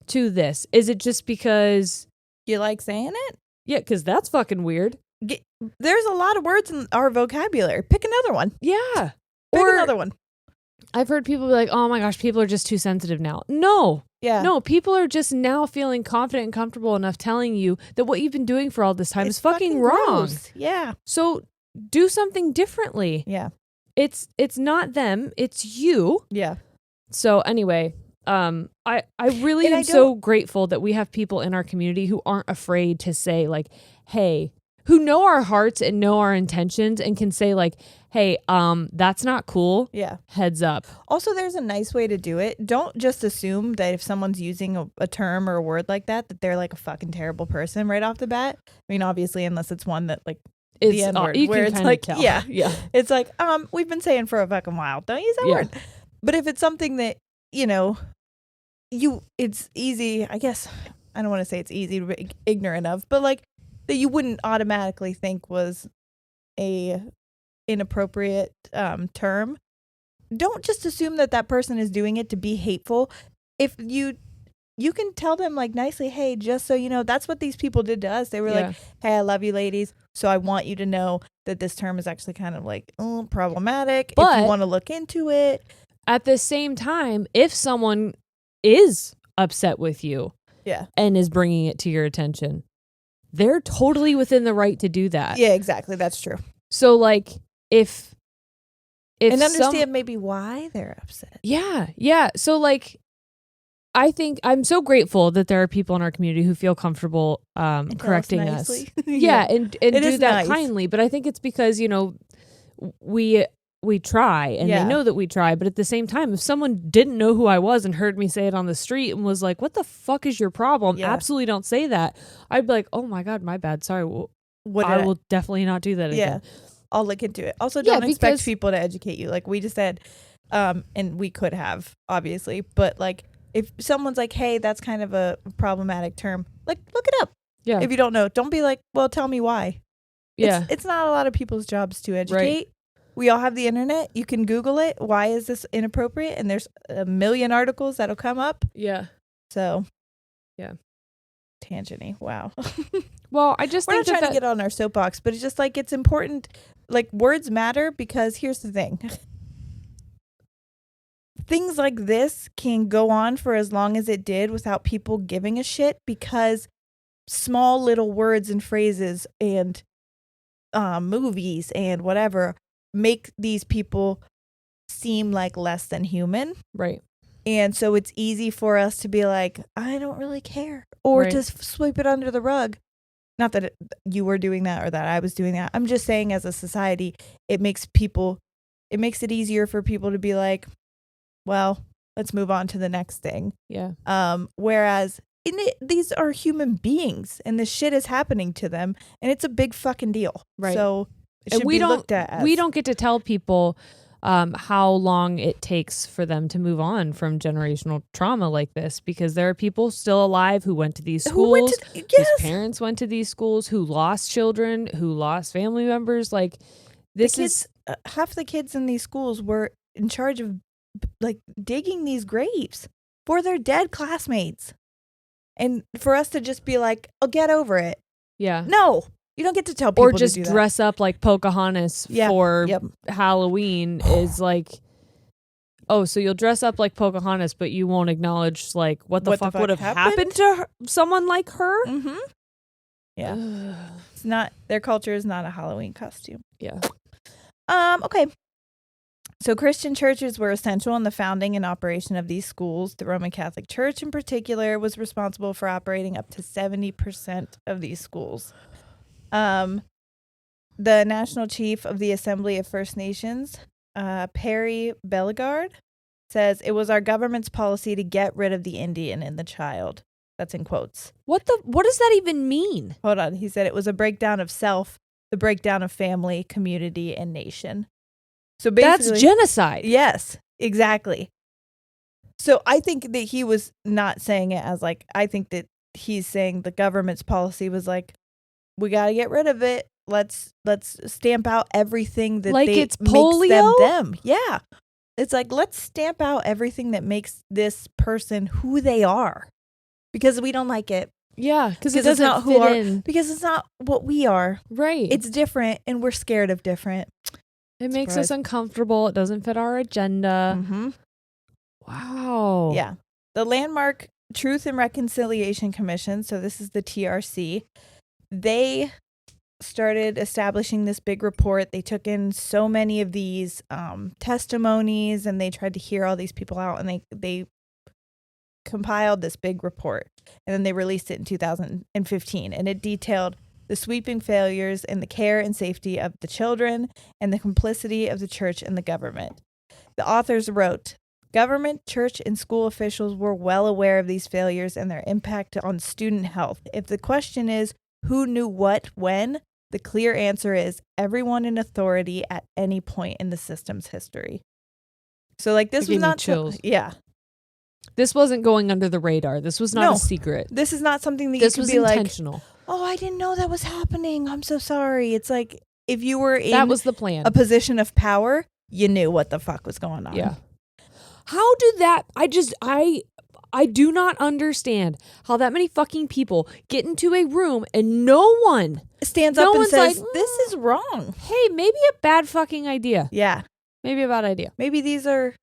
To this? Is it just because you like saying it? Yeah, because that's fucking weird. There's a lot of words in our vocabulary. Pick another one. Yeah. Pick another one. I've heard people be like, oh my gosh, people are just too sensitive now. No. Yeah. No, people are just now feeling confident and comfortable enough telling you that what you've been doing for all this time is fucking wrong. Gross. Yeah. So do something differently. Yeah. It's not them, it's you. Yeah. So anyway, I really am so grateful that we have people in our community who aren't afraid to say like, hey, who know our hearts and know our intentions and can say like, hey, that's not cool. Yeah. Heads up. Also, there's a nice way to do it. Don't just assume that if someone's using a term or a word like that they're like a fucking terrible person right off the bat. I mean, obviously, unless it's one that like the N-word, where it's like, tell. Yeah. It's like, we've been saying for a fucking while. Don't use that word. But if it's something that, you know, it's easy, I guess, I don't want to say it's easy to be ignorant of, but like that you wouldn't automatically think was a inappropriate term, don't just assume that person is doing it to be hateful. If you can tell them like nicely, hey, just so you know, that's what these people did to us. They were like, hey, I love you ladies, so I want you to know that this term is actually kind of like problematic. But if you want to look into it. At the same time, if someone is upset with you and is bringing it to your attention, they're totally within the right to do that. Yeah, exactly. That's true. So like if and understand maybe why they're upset. Yeah. So like, I think I'm so grateful that there are people in our community who feel comfortable correcting us. And do that kindly. But I think it's because, you know, we try and they know that we try. But at the same time, if someone didn't know who I was and heard me say it on the street and was like, what the fuck is your problem? Absolutely don't say that. I'd be like, oh my God, my bad. Sorry. I will definitely not do that again. I'll look into it. Also, don't expect people to educate you. Like we just said, and we could have, obviously. But like, if someone's like, hey, that's kind of a problematic term, like, look it up. Yeah. If you don't know, don't be like, well, tell me why. Yeah. It's not a lot of people's jobs to educate. Right. We all have the internet. You can Google it. Why is this inappropriate? And there's a million articles that'll come up. Yeah. So. Yeah. Tangent-y. Wow. Well, I just think we're not trying to get on our soapbox, but it's just like, it's important. Like, words matter because here's the thing. Things like this can go on for as long as it did without people giving a shit, because small little words and phrases and movies and whatever make these people seem like less than human. Right. And so it's easy for us to be like, I don't really care, or to sweep it under the rug. Not that you were doing that or that I was doing that. I'm just saying, as a society, it makes it easier for people to be like, well, let's move on to the next thing. Yeah. Whereas these are human beings and this shit is happening to them and it's a big fucking deal. Right. So it should be looked at as. We don't get to tell people how long it takes for them to move on from generational trauma like this, because there are people still alive who went to these schools, whose parents went to these schools, who lost children, who lost family members. Like, this is half the kids in these schools were in charge of like digging these graves for their dead classmates, and for us to just be like, oh, get over it. Yeah. No. You don't get to tell people or just to do dress up like Pocahontas for Halloween is like, oh, so you'll dress up like Pocahontas, but you won't acknowledge like what the fuck would have happened to her, someone like her. Mm-hmm. Yeah. It's not, their culture is not a Halloween costume. Yeah. Okay. So Christian churches were essential in the founding and operation of these schools. The Roman Catholic Church in particular was responsible for operating up to 70% of these schools. The National Chief of the Assembly of First Nations, Perry Bellegarde, says it was our government's policy to get rid of the Indian in the child. That's in quotes. What does that even mean? Hold on. He said it was a breakdown of self, the breakdown of family, community, and nation. So basically, that's genocide. Yes, exactly. So I think that he was not saying it as like, I think that he's saying the government's policy was like, we got to get rid of it. Let's stamp out everything that like it's polio? Makes them. Yeah. It's like, let's stamp out everything that makes this person who they are, because we don't like it. Yeah, because it doesn't fit in. Because it's not what we are. Right. It's different, and we're scared of different. It makes us uncomfortable. It doesn't fit our agenda. Mm-hmm. Wow. Yeah. The Landmark Truth and Reconciliation Commission, so this is the TRC, they started establishing this big report. They took in so many of these testimonies, and they tried to hear all these people out, and they compiled this big report, and then they released it in 2015, and it detailed the sweeping failures in the care and safety of the children and the complicity of the church and the government. The authors wrote, government, church, and school officials were well aware of these failures and their impact on student health. If the question is, who knew what, when? The clear answer is everyone in authority at any point in the system's history. So like this was not chills. Yeah. This wasn't going under the radar. This was not a secret. This is not something that this you could was be intentional. Like, oh, I didn't know that was happening. I'm so sorry. It's like if you were in That was the plan. a position of power, you knew what the fuck was going on. Yeah. How did that? I do not understand how that many fucking people get into a room and no one stands up and says, this is wrong. Hey, maybe a bad fucking idea. Yeah. Maybe a bad idea. Maybe these are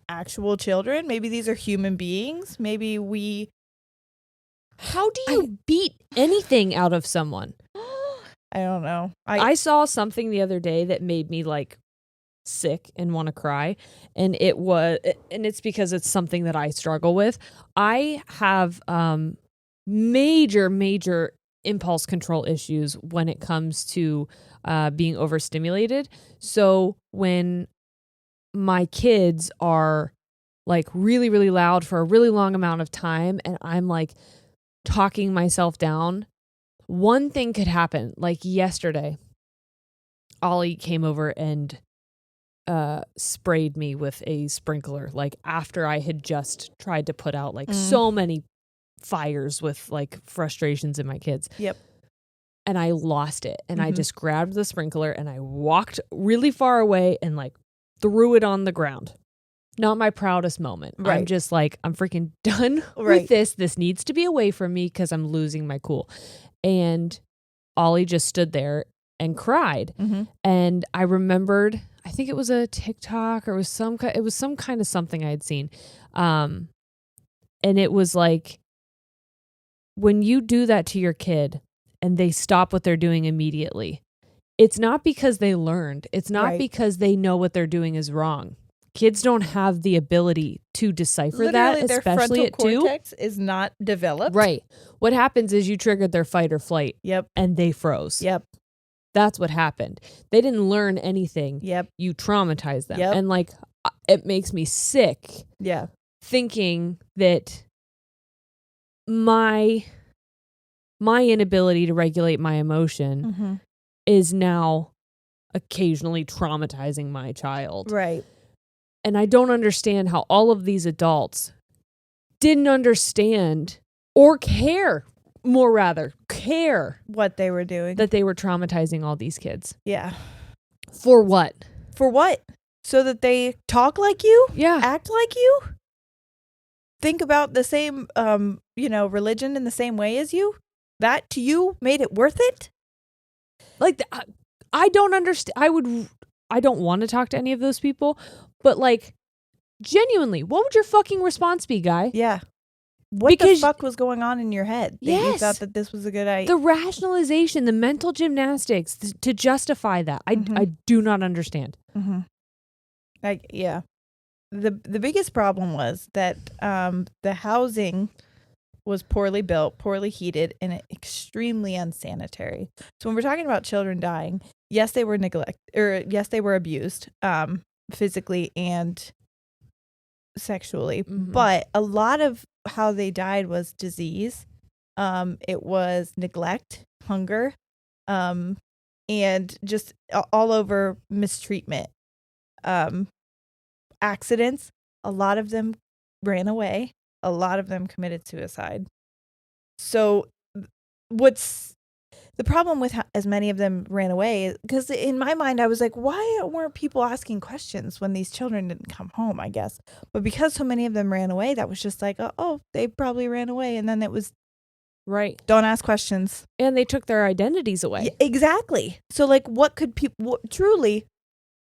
actual children. Maybe these are human beings. Maybe How do you beat anything out of someone? I don't know. I saw something the other day that made me like sick and want to cry, and it's because it's something that I struggle with. I have major impulse control issues when it comes to being overstimulated. So when my kids are like really, really loud for a really long amount of time and I'm like talking myself down, one thing could happen. Like yesterday, Ollie came over and sprayed me with a sprinkler, like after I had just tried to put out like so many fires with like frustrations in my kids. Yep. And I lost it. And I just grabbed the sprinkler and I walked really far away and like threw it on the ground. Not my proudest moment. Right. I'm just like, I'm freaking done with this. This needs to be away from me because I'm losing my cool. And Ollie just stood there and cried. And I remembered, I think it was a TikTok or it was some kind of something I had seen. And it was like, when you do that to your kid and they stop what they're doing immediately, it's not because they learned. It's not because they know what they're doing is wrong. Kids don't have the ability to decipher that, especially at 2. Their frontal cortex is not developed. Right. What happens is you triggered their fight or flight. Yep. And they froze. Yep. That's what happened. They didn't learn anything. Yep. You traumatized them. Yep. And like, it makes me sick. Yeah. Thinking that my inability to regulate my emotion is now occasionally traumatizing my child. Right. And I don't understand how all of these adults didn't understand or care what they were doing. That they were traumatizing all these kids. Yeah. For what? So that they talk like you? Yeah. Act like you? Think about the same, religion in the same way as you? That to you made it worth it? Like, I don't understand. I don't want to talk to any of those people, but like, genuinely, what would your fucking response be, guy? Yeah. What the fuck was going on in your head? Yes. You thought that this was a good idea. The rationalization, the mental gymnastics to justify that. I do not understand. Yeah. The biggest problem was that the housing was poorly built, poorly heated, and extremely unsanitary. So when we're talking about children dying, yes, they were yes, they were abused physically and sexually, but a lot of how they died was disease. It was neglect, hunger, and just all over mistreatment. Accidents. A lot of them ran away. A lot of them committed suicide. So what's the problem with as many of them ran away? Because in my mind, I was like, why weren't people asking questions when these children didn't come home, I guess. But because so many of them ran away, that was just like, oh, they probably ran away. And then it was, right. Don't ask questions. And they took their identities away. Yeah, exactly. So like, what could people, truly,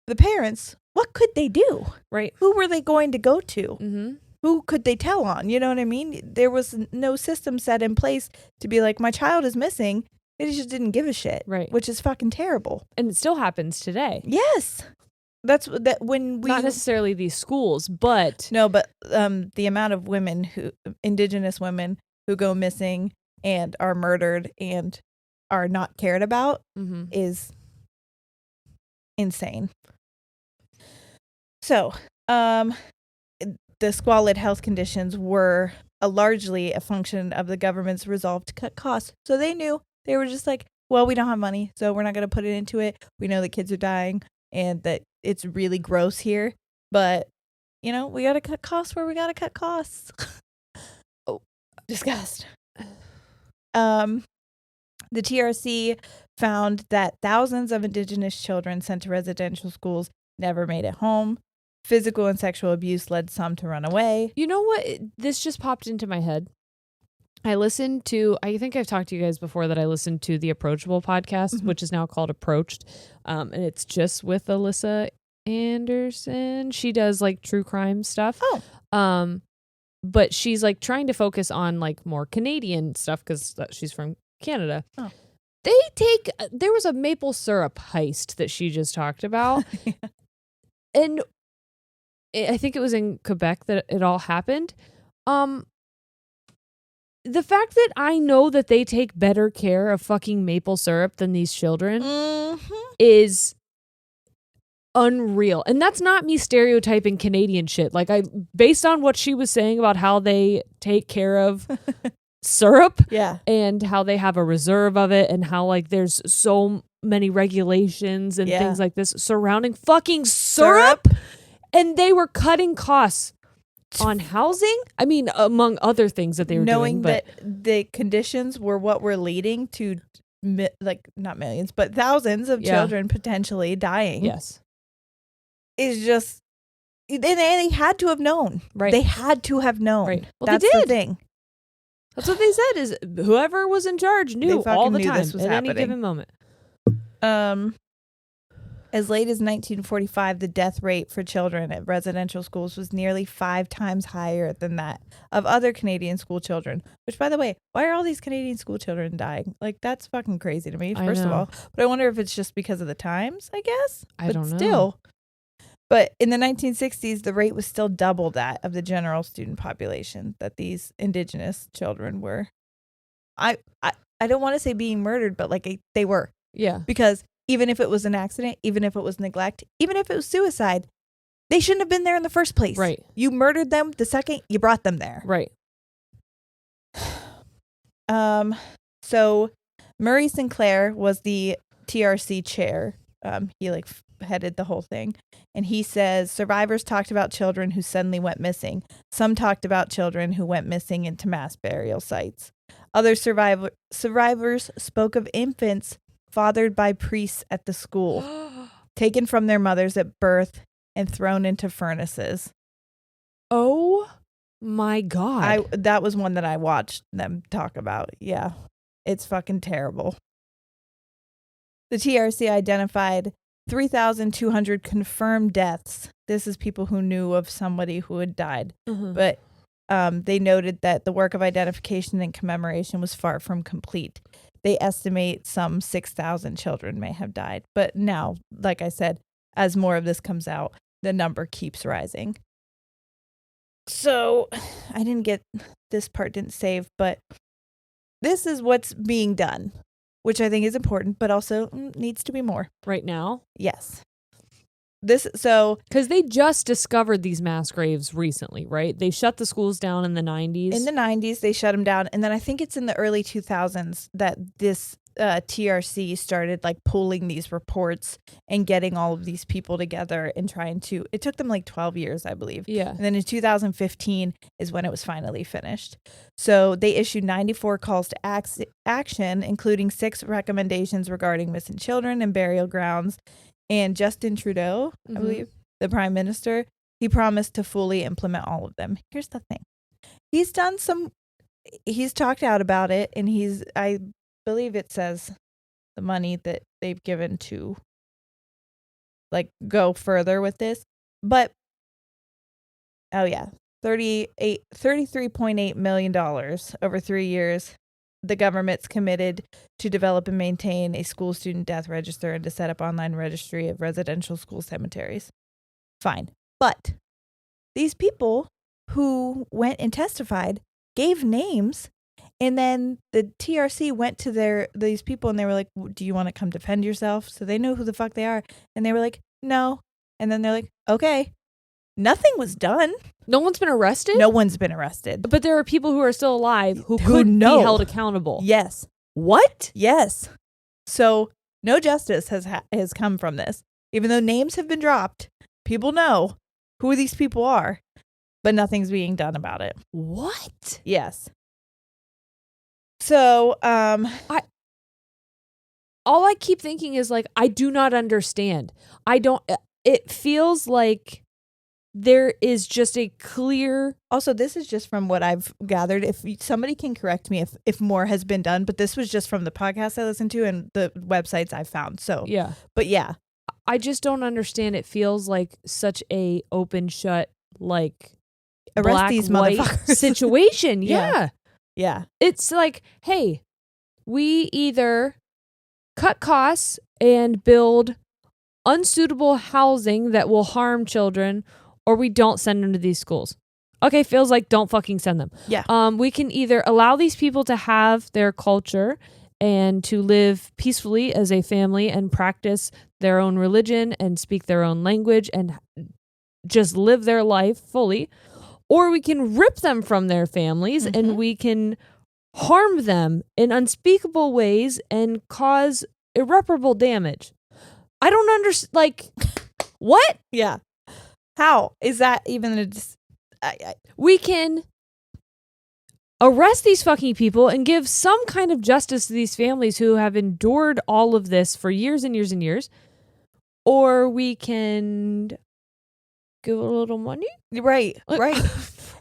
the parents, what could they do? Right. Who were they going to go to? Who could they tell on? You know what I mean? There was no system set in place to be like, my child is missing. They just didn't give a shit. Right. Which is fucking terrible. And it still happens today. Yes. That's that when we... Not necessarily these schools, but... No, but the amount of Indigenous women who go missing and are murdered and are not cared about is insane. So, the squalid health conditions were largely a function of the government's resolve to cut costs. So they knew, they were just like, well, we don't have money, so we're not going to put it into it. We know that kids are dying and that it's really gross here, but we got to cut costs where we got to cut costs. Oh, disgust. The TRC found that thousands of Indigenous children sent to residential schools never made it home. Physical and sexual abuse led some to run away. You know what? This just popped into my head. I think I've talked to you guys before that I listened to the Approachable podcast, which is now called Approached. And it's just with Alyssa Anderson. She does like true crime stuff. Oh. But she's like trying to focus on like more Canadian stuff because she's from Canada. Oh. There was a maple syrup heist that she just talked about. Yeah. And I think it was in Quebec that it all happened. The fact that I know that they take better care of fucking maple syrup than these children is unreal. And that's not me stereotyping Canadian shit. Like based on what she was saying about how they take care of syrup and how they have a reserve of it and how like there's so many regulations and things like this surrounding fucking syrup. And they were cutting costs on housing. I mean, among other things that they were knowing doing. That the conditions were what were leading to like not millions, but thousands of children potentially dying. Yes. Is just, and they had to have known. Right. They had to have known. Right. Well, that's they did. the thing. That's what they said is whoever was in charge knew all the time this was at happening. any given moment. As late as 1945, the death rate for children at residential schools was nearly 5 times higher than that of other Canadian school children. Which, by the way, why are all these Canadian school children dying? Like, that's fucking crazy to me, first of all. But I wonder if it's just because of the times, I guess. I don't know. Still. But in the 1960s, the rate was still double that of the general student population that these Indigenous children were. I don't want to say being murdered, but like they were. Yeah. Because even if it was an accident, even if it was neglect, even if it was suicide, they shouldn't have been there in the first place. Right. You murdered them the second you brought them there. Right. So Murray Sinclair was the TRC chair. He like headed the whole thing. And he says survivors talked about children who suddenly went missing. Some talked about children who went missing into mass burial sites. Other survivors spoke of infants fathered by priests at the school, taken from their mothers at birth and thrown into furnaces. Oh my God. That was one that I watched them talk about. Yeah, it's fucking terrible. The TRC identified 3,200 confirmed deaths. This is people who knew of somebody who had died. But they noted that the work of identification and commemoration was far from complete. They estimate some 6,000 children may have died. But now, like I said, as more of this comes out, the number keeps rising. So I didn't get this part, didn't save, but this is what's being done, which I think is important, but also needs to be more. Right now? Yes. Because they just discovered these mass graves recently, right? They shut the schools down in the 90s. In the 90s, they shut them down. And then I think it's in the early 2000s that this TRC started like pulling these reports and getting all of these people together and it took them like 12 years, I believe. Yeah. And then in 2015 is when it was finally finished. So they issued 94 calls to action, including 6 recommendations regarding missing children and burial grounds. And Justin Trudeau, I believe, the prime minister, he promised to fully implement all of them. Here's the thing. He's talked out about it, and I believe it says the money that they've given to like go further with this. But, oh yeah, $33.8 million over 3 years. The government's committed to develop and maintain a school student death register and to set up online registry of residential school cemeteries. Fine. But these people who went and testified gave names, and then the TRC went to these people and they were like, do you want to come defend yourself? So they know who the fuck they are. And they were like, no. And then they're like, okay. Nothing was done. No one's been arrested? No one's been arrested. But there are people who are still alive who could be held accountable. Yes. What? Yes. So no justice has come from this. Even though names have been dropped, people know who these people are, but nothing's being done about it. What? Yes. So all I keep thinking is like, I do not understand. It feels like there is just a clear. Also, this is just from what I've gathered. If somebody can correct me if more has been done, but this was just from the podcast I listened to and the websites I found. So Yeah. But yeah. I just don't understand. It feels like such a open shut, like arrest black, these white motherfuckers situation. Yeah. Yeah. It's like, hey, we either cut costs and build unsuitable housing that will harm children, or we don't send them to these schools. Okay, feels like don't fucking send them. Yeah. We can either allow these people to have their culture and to live peacefully as a family and practice their own religion and speak their own language and just live their life fully, or we can rip them from their families and we can harm them in unspeakable ways and cause irreparable damage. I don't understand. Like, what? Yeah. How is that even We can arrest these fucking people and give some kind of justice to these families who have endured all of this for years and years and years, or we can give a little money. Right.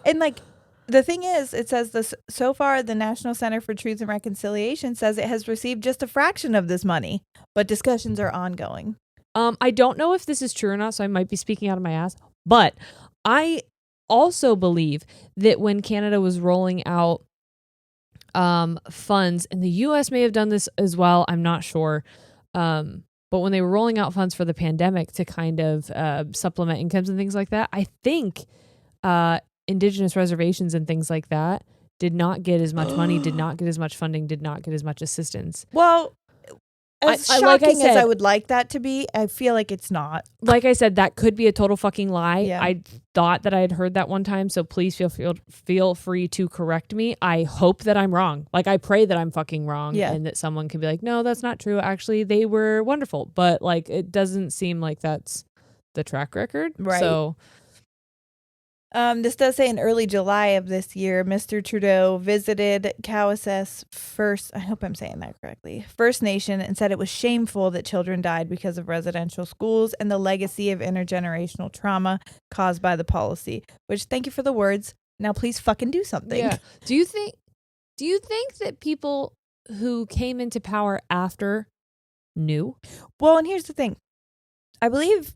And like the thing is, it says this so far the National Center for Truth and Reconciliation says it has received just a fraction of this money, but discussions are ongoing. I don't know if this is true or not, so I might be speaking out of my ass, but I also believe that when Canada was rolling out funds, and the US may have done this as well, I'm not sure, but when they were rolling out funds for the pandemic to kind of supplement incomes and things like that, I think Indigenous reservations and things like that did not get as much money, did not get as much funding, did not get as much assistance. Well, as shocking like I said, as I would like that to be, I feel like it's not. Like I said, that could be a total fucking lie. Yeah. I thought that I had heard that one time, so please feel free to correct me. I hope that I'm wrong. Like, I pray that I'm fucking wrong and that someone can be like, no, that's not true. Actually, they were wonderful. But, like, it doesn't seem like that's the track record. Right. So this does say in early July of this year, Mr. Trudeau visited Cowessess First, I hope I'm saying that correctly, First Nation, and said it was shameful that children died because of residential schools and the legacy of intergenerational trauma caused by the policy. Which, thank you for the words. Now please fucking do something. yeah. Do you think that people who came into power after knew? Well, and here's the thing. I believe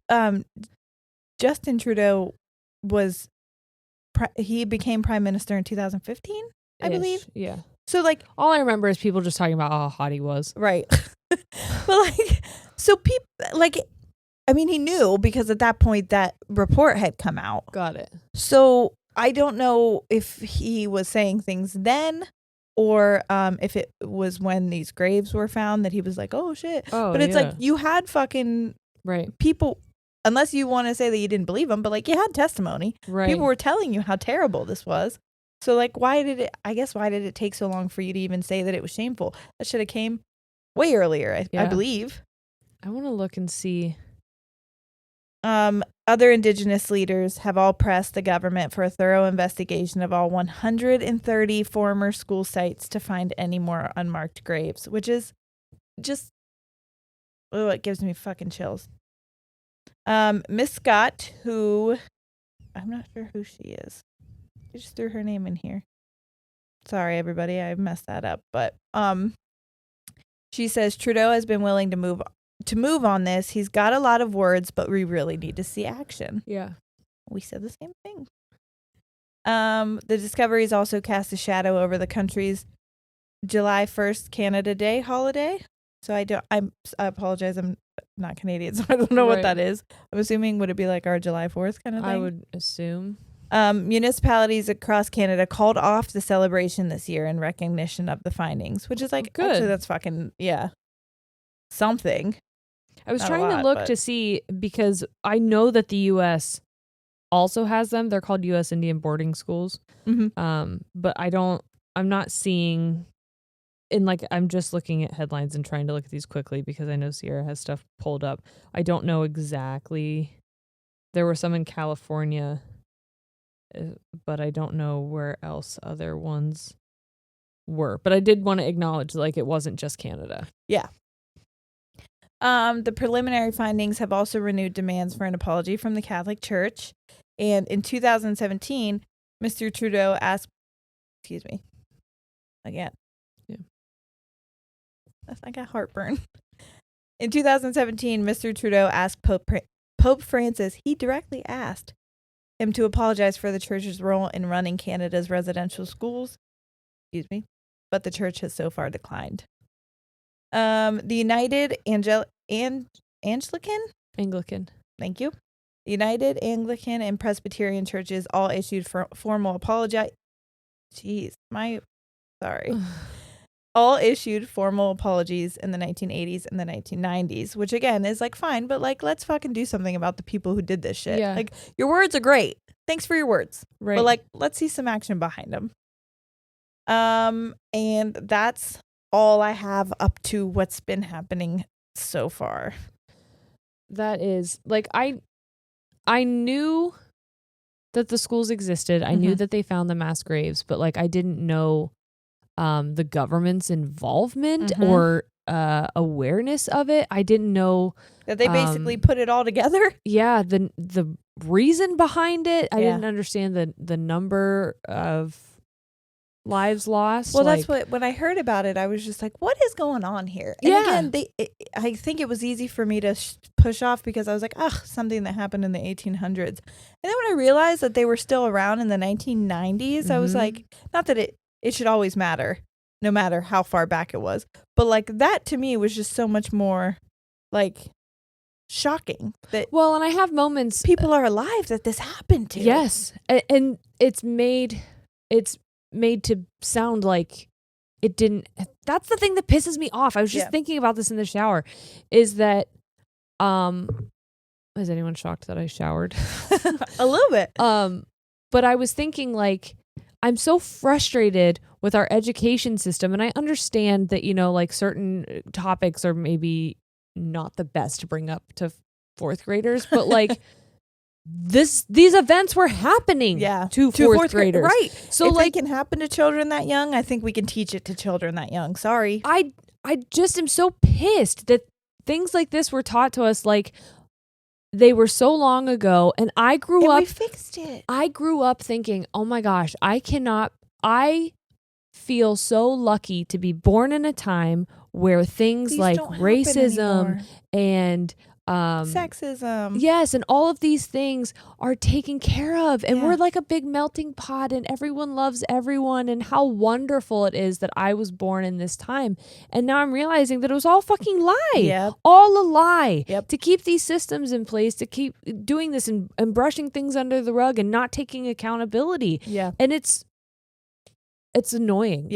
Justin Trudeau he became prime minister in 2015, I believe. Yeah. So, like, all I remember is people just talking about how hot he was. Right. But, like, so people, like, I mean, he knew because at that point that report had come out. Got it. So I don't know if he was saying things then or if it was when these graves were found that he was like, oh, shit. Oh, but it's like you had fucking people. Unless you want to say that you didn't believe them, but like you had testimony. Right. People were telling you how terrible this was. So like, why did it take so long for you to even say that it was shameful? That should have came way earlier, I believe. I want to look and see. Other Indigenous leaders have all pressed the government for a thorough investigation of all 130 former school sites to find any more unmarked graves, which is just, it gives me fucking chills. Miss Scott, who I'm not sure who she is. I just threw her name in here. Sorry, everybody, I messed that up. But she says Trudeau has been willing to move on this. He's got a lot of words, but we really need to see action. Yeah, we said the same thing. The discoveries also cast a shadow over the country's July 1st Canada Day holiday. So I apologize. I'm not Canadian, so I don't know what that is. I'm assuming, would it be like our July 4th kind of thing? I would assume. Municipalities across Canada called off the celebration this year in recognition of the findings, which is like, good. Actually, that's fucking, something. I was trying to look to see, because I know that the U.S. also has them. They're called U.S. Indian boarding schools. Mm-hmm. But I'm not seeing... And like, I'm just looking at headlines and trying to look at these quickly because I know Sierra has stuff pulled up. I don't know exactly. There were some in California, but I don't know where else other ones were. But I did want to acknowledge, like, it wasn't just Canada. Yeah. The preliminary findings have also renewed demands for an apology from the Catholic Church. And in 2017, Mr. Trudeau asked, excuse me, again. Yeah. I got heartburn. In 2017, Mr. Trudeau asked Pope Francis, he directly asked him to apologize for the church's role in running Canada's residential schools. Excuse me. But the church has so far declined. The United Anglican? Thank you. The United Anglican and Presbyterian churches all issued formal apology. Jeez, sorry. All issued formal apologies in the 1980s and the 1990s, which again is like fine, but like let's fucking do something about the people who did this shit. Yeah. Like your words are great. Thanks for your words. Right. But like let's see some action behind them. And that's all I have up to what's been happening so far. That is like I knew that the schools existed. I knew that they found the mass graves, but like I didn't know the government's involvement or awareness of it. I didn't know that they basically put it all together. Yeah, the reason behind it. I didn't understand the number of lives lost. Well, that's what when I heard about it, I was just like, "What is going on here?" And again, I think it was easy for me to push off because I was like, "Ugh, something that happened in the 1800s." And then when I realized that they were still around in the 1990s, I was like, not that it should always matter, no matter how far back it was, but like that to me was just so much more like shocking that and I have moments people are alive that this happened to. Yes, and it's made to sound like it didn't. That's the thing that pisses me off. I was just thinking about this in the shower, is that is anyone shocked that I showered? A little bit. But I was thinking like I'm so frustrated with our education system, and I understand that, you know, like certain topics are maybe not the best to bring up to fourth graders, but like these events were happening to fourth graders. Right. So if like they can happen to children that young, I think we can teach it to children that young. Sorry. I just am so pissed that things like this were taught to us like they were so long ago, and I grew up. We fixed it. I grew up thinking, oh my gosh, I feel so lucky to be born in a time where things like racism and sexism. Yes, and all of these things are taken care of, and we're like a big melting pot, and everyone loves everyone, and how wonderful it is that I was born in this time. And now I'm realizing that it was all fucking lie. All a lie. To keep these systems in place, to keep doing this and brushing things under the rug and not taking accountability. And it's annoying.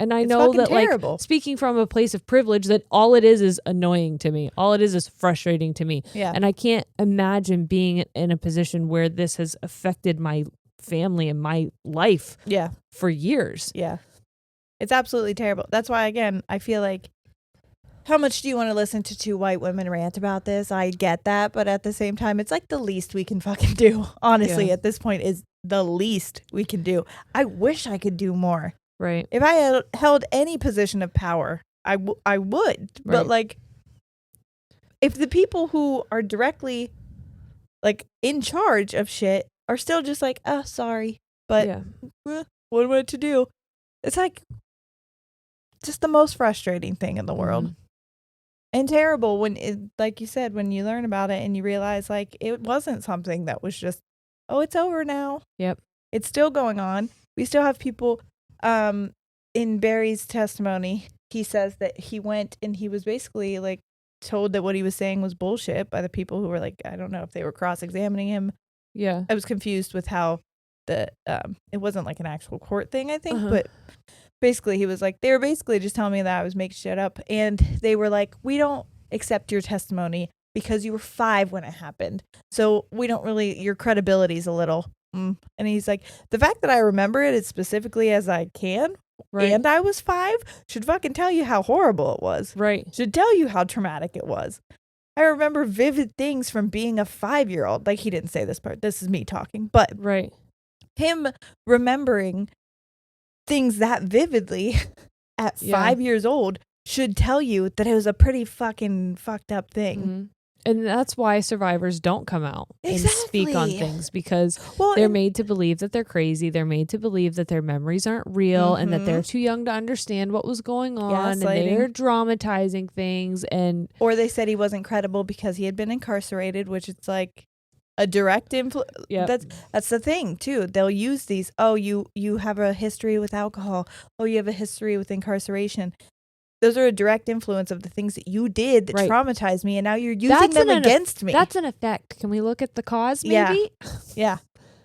And I know that terrible. Like speaking from a place of privilege, that all it is annoying to me. All it is frustrating to me. And I can't imagine being in a position where this has affected my family and my life for years. It's absolutely terrible. That's why, again, I feel like, how much do you want to listen to two white women rant about this? I get that. But at the same time, it's like the least we can fucking do. Honestly, at this point is the least we can do. I wish I could do more. Right. If I had held any position of power, I would. Right. But like, if the people who are directly like in charge of shit are still just like, oh, sorry, but what am I to do? It's like just the most frustrating thing in the world. And terrible when, like you said, when you learn about it and you realize like it wasn't something that was just, oh, it's over now. It's still going on. We still have people. In Barry's testimony, he says that he went and he was basically like told that what he was saying was bullshit by the people who were like, I don't know if they were cross-examining him. I was confused with how it wasn't like an actual court thing, I think, but basically he was like, they were basically just telling me that I was making shit up, and they were like, we don't accept your testimony because you were 5 when it happened, so we don't really, your credibility's a little. And he's like, the fact that I remember it as specifically as I can, and I was 5, should fucking tell you how horrible it was. Should tell you how traumatic it was. I remember vivid things from being a 5-year-old. Like, he didn't say this part. This is me talking. But him remembering things that vividly at 5 years old should tell you that it was a pretty fucking fucked up thing. Mm-hmm. And that's why survivors don't come out and speak on things, because they're made to believe that they're crazy. They're made to believe that their memories aren't real and that they're too young to understand what was going on, and they're dramatizing things. Or they said he wasn't credible because he had been incarcerated, which it's like a direct influence. Yep. That's the thing too. They'll use these. Oh, you have a history with alcohol. Oh, you have a history with incarceration. Those are a direct influence of the things that you did that traumatized me, and now you're using them against me. That's an effect. Can we look at the cause, maybe? Yeah.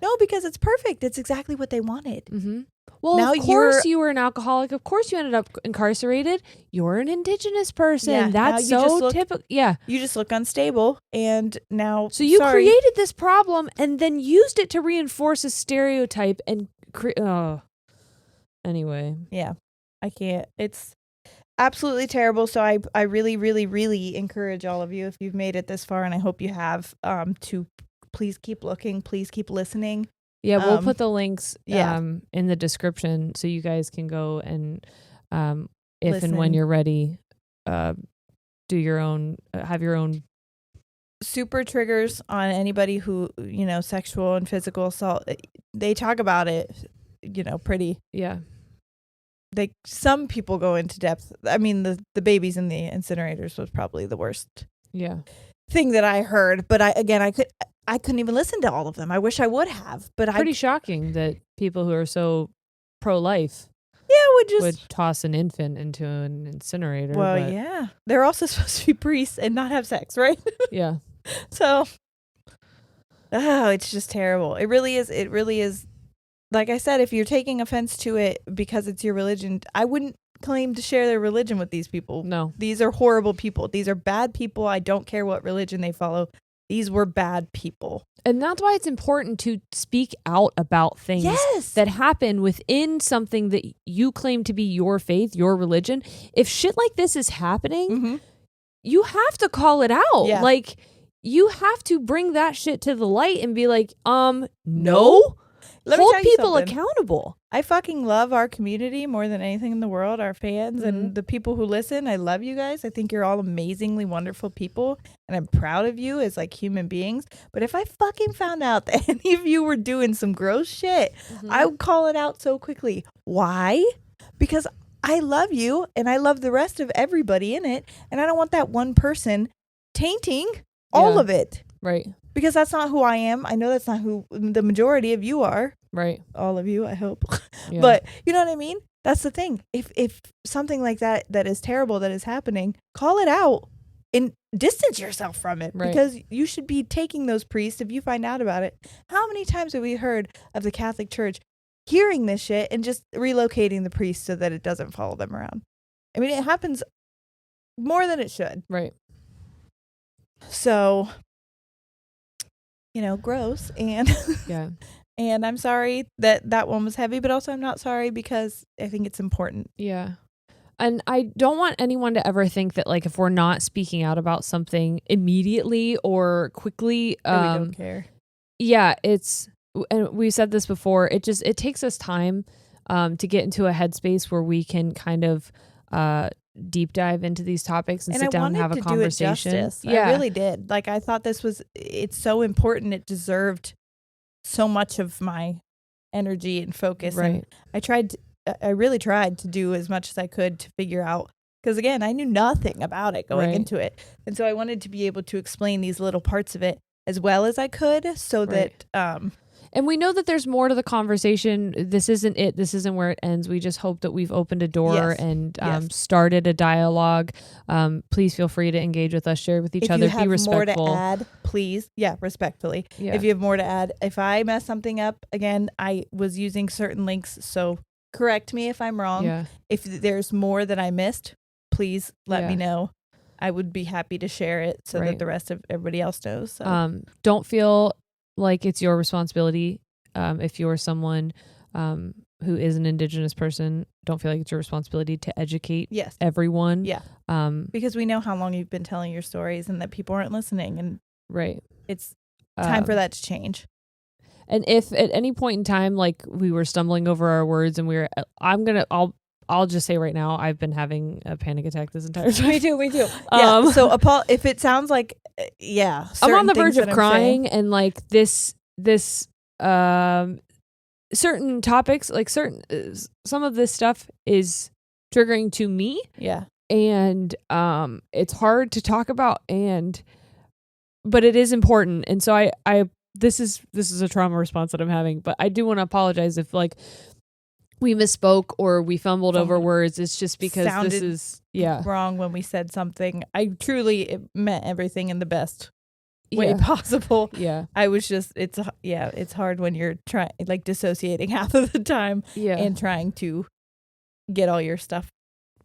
No, because it's perfect. It's exactly what they wanted. Mm-hmm. Well, now of course you were an alcoholic. Of course you ended up incarcerated. You're an Indigenous person. Yeah, that's so typical. Yeah. You just look unstable, and now... So you created this problem and then used it to reinforce a stereotype and... Anyway. Yeah. I can't. It's... absolutely terrible. So I really, really, really encourage all of you, if you've made it this far, and I hope you have, to please keep looking, please keep listening. Yeah, we'll put the links in the description so you guys can go and if and when you're ready, do your own, have your own. Super triggers on anybody who, sexual and physical assault. They talk about it, pretty. Yeah. Some people go into depth. I mean, the babies in the incinerators was probably the worst thing that I heard. But I couldn't even listen to all of them. I wish I would have. But pretty shocking that people who are so pro-life would toss an infant into an incinerator. Well, yeah. They're also supposed to be priests and not have sex, right? Yeah. So, it's just terrible. It really is. It really is. Like I said, if you're taking offense to it because it's your religion, I wouldn't claim to share their religion with these people. No. These are horrible people. These are bad people. I don't care what religion they follow. These were bad people. And that's why it's important to speak out about things that happen within something that you claim to be your faith, your religion. If shit like this is happening, you have to call it out. Yeah. Like, you have to bring that shit to the light and be like, no. Hold people accountable. I fucking love our community more than anything in the world, our fans and the people who listen. I love you guys. I think you're all amazingly wonderful people, and I'm proud of you as like human beings. But if I fucking found out that any of you were doing some gross shit, I would call it out so quickly. Why? Because I love you and I love the rest of everybody in it, and I don't want that one person tainting all of it. Right. Because that's not who I am. I know that's not who the majority of you are. Right. All of you, I hope. Yeah. But you know what I mean? That's the thing. If something like that is terrible that is happening, call it out and distance yourself from it. Right. Because you should be taking those priests if you find out about it. How many times have we heard of the Catholic Church hearing this shit and just relocating the priest so that it doesn't follow them around? I mean, it happens more than it should. Right. So... gross. And and I'm sorry that one was heavy, but also I'm not sorry because I think it's important. Yeah. And I don't want anyone to ever think that, like, if we're not speaking out about something immediately or quickly, we don't care. Yeah, and we said this before, it takes us time to get into a headspace where we can kind of deep dive into these topics and sit down and have a conversation. Do it justice. I really did. Like, I thought it's so important. It deserved so much of my energy and focus. Right. And I really tried to do as much as I could to figure out, because again, I knew nothing about it going into it. And so I wanted to be able to explain these little parts of it as well as I could so that, and we know that there's more to the conversation. This isn't it. This isn't where it ends. We just hope that we've opened a door and started a dialogue. Please feel free to engage with us, share with each other, be respectful. If you have more to add, please. Yeah, respectfully. Yeah. If you have more to add. If I mess something up, again, I was using certain links, so correct me if I'm wrong. Yeah. If there's more that I missed, please let me know. I would be happy to share it so that the rest of everybody else knows. So. Don't feel like it's your responsibility. If you're someone who is an Indigenous person, don't feel like it's your responsibility to educate everyone. Yeah. Because we know how long you've been telling your stories and that people aren't listening, and it's time for that to change. And if at any point in time, like, we were stumbling over our words and I'll I'll just say right now, I've been having a panic attack this entire time. Me too. Yeah. So if it sounds like, I'm on the verge of crying, and like this certain topics, like some of this stuff is triggering to me. Yeah. And it's hard to talk about, but it is important. And so this is a trauma response that I'm having, but I do want to apologize if like we misspoke or we fumbled over words. It's just because this is wrong when we said something. I truly meant everything in the best way possible. Yeah. I was just it's hard when you're trying like dissociating half of the time and trying to get all your stuff.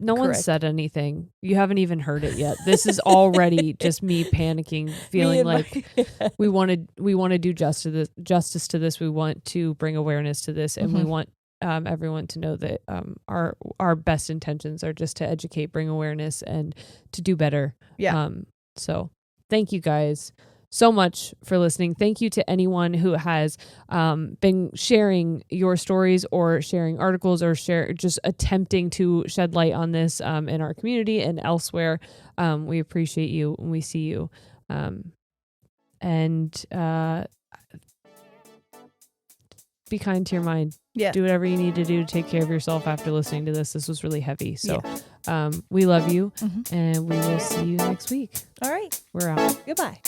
No one said anything. You haven't even heard it yet. This is already just me panicking, feeling like we want to do justice to this. We want to bring awareness to this, and we want everyone to know that our best intentions are just to educate, bring awareness, and to do better. Yeah. So thank you guys so much for listening. Thank you to anyone who has been sharing your stories or sharing articles or just attempting to shed light on this in our community and elsewhere. We appreciate you and we see you. And be kind to your mind. Yeah. Do whatever you need to do to take care of yourself after listening to this. This was really heavy. So we love you and we will see you next week. All right. We're out. Goodbye.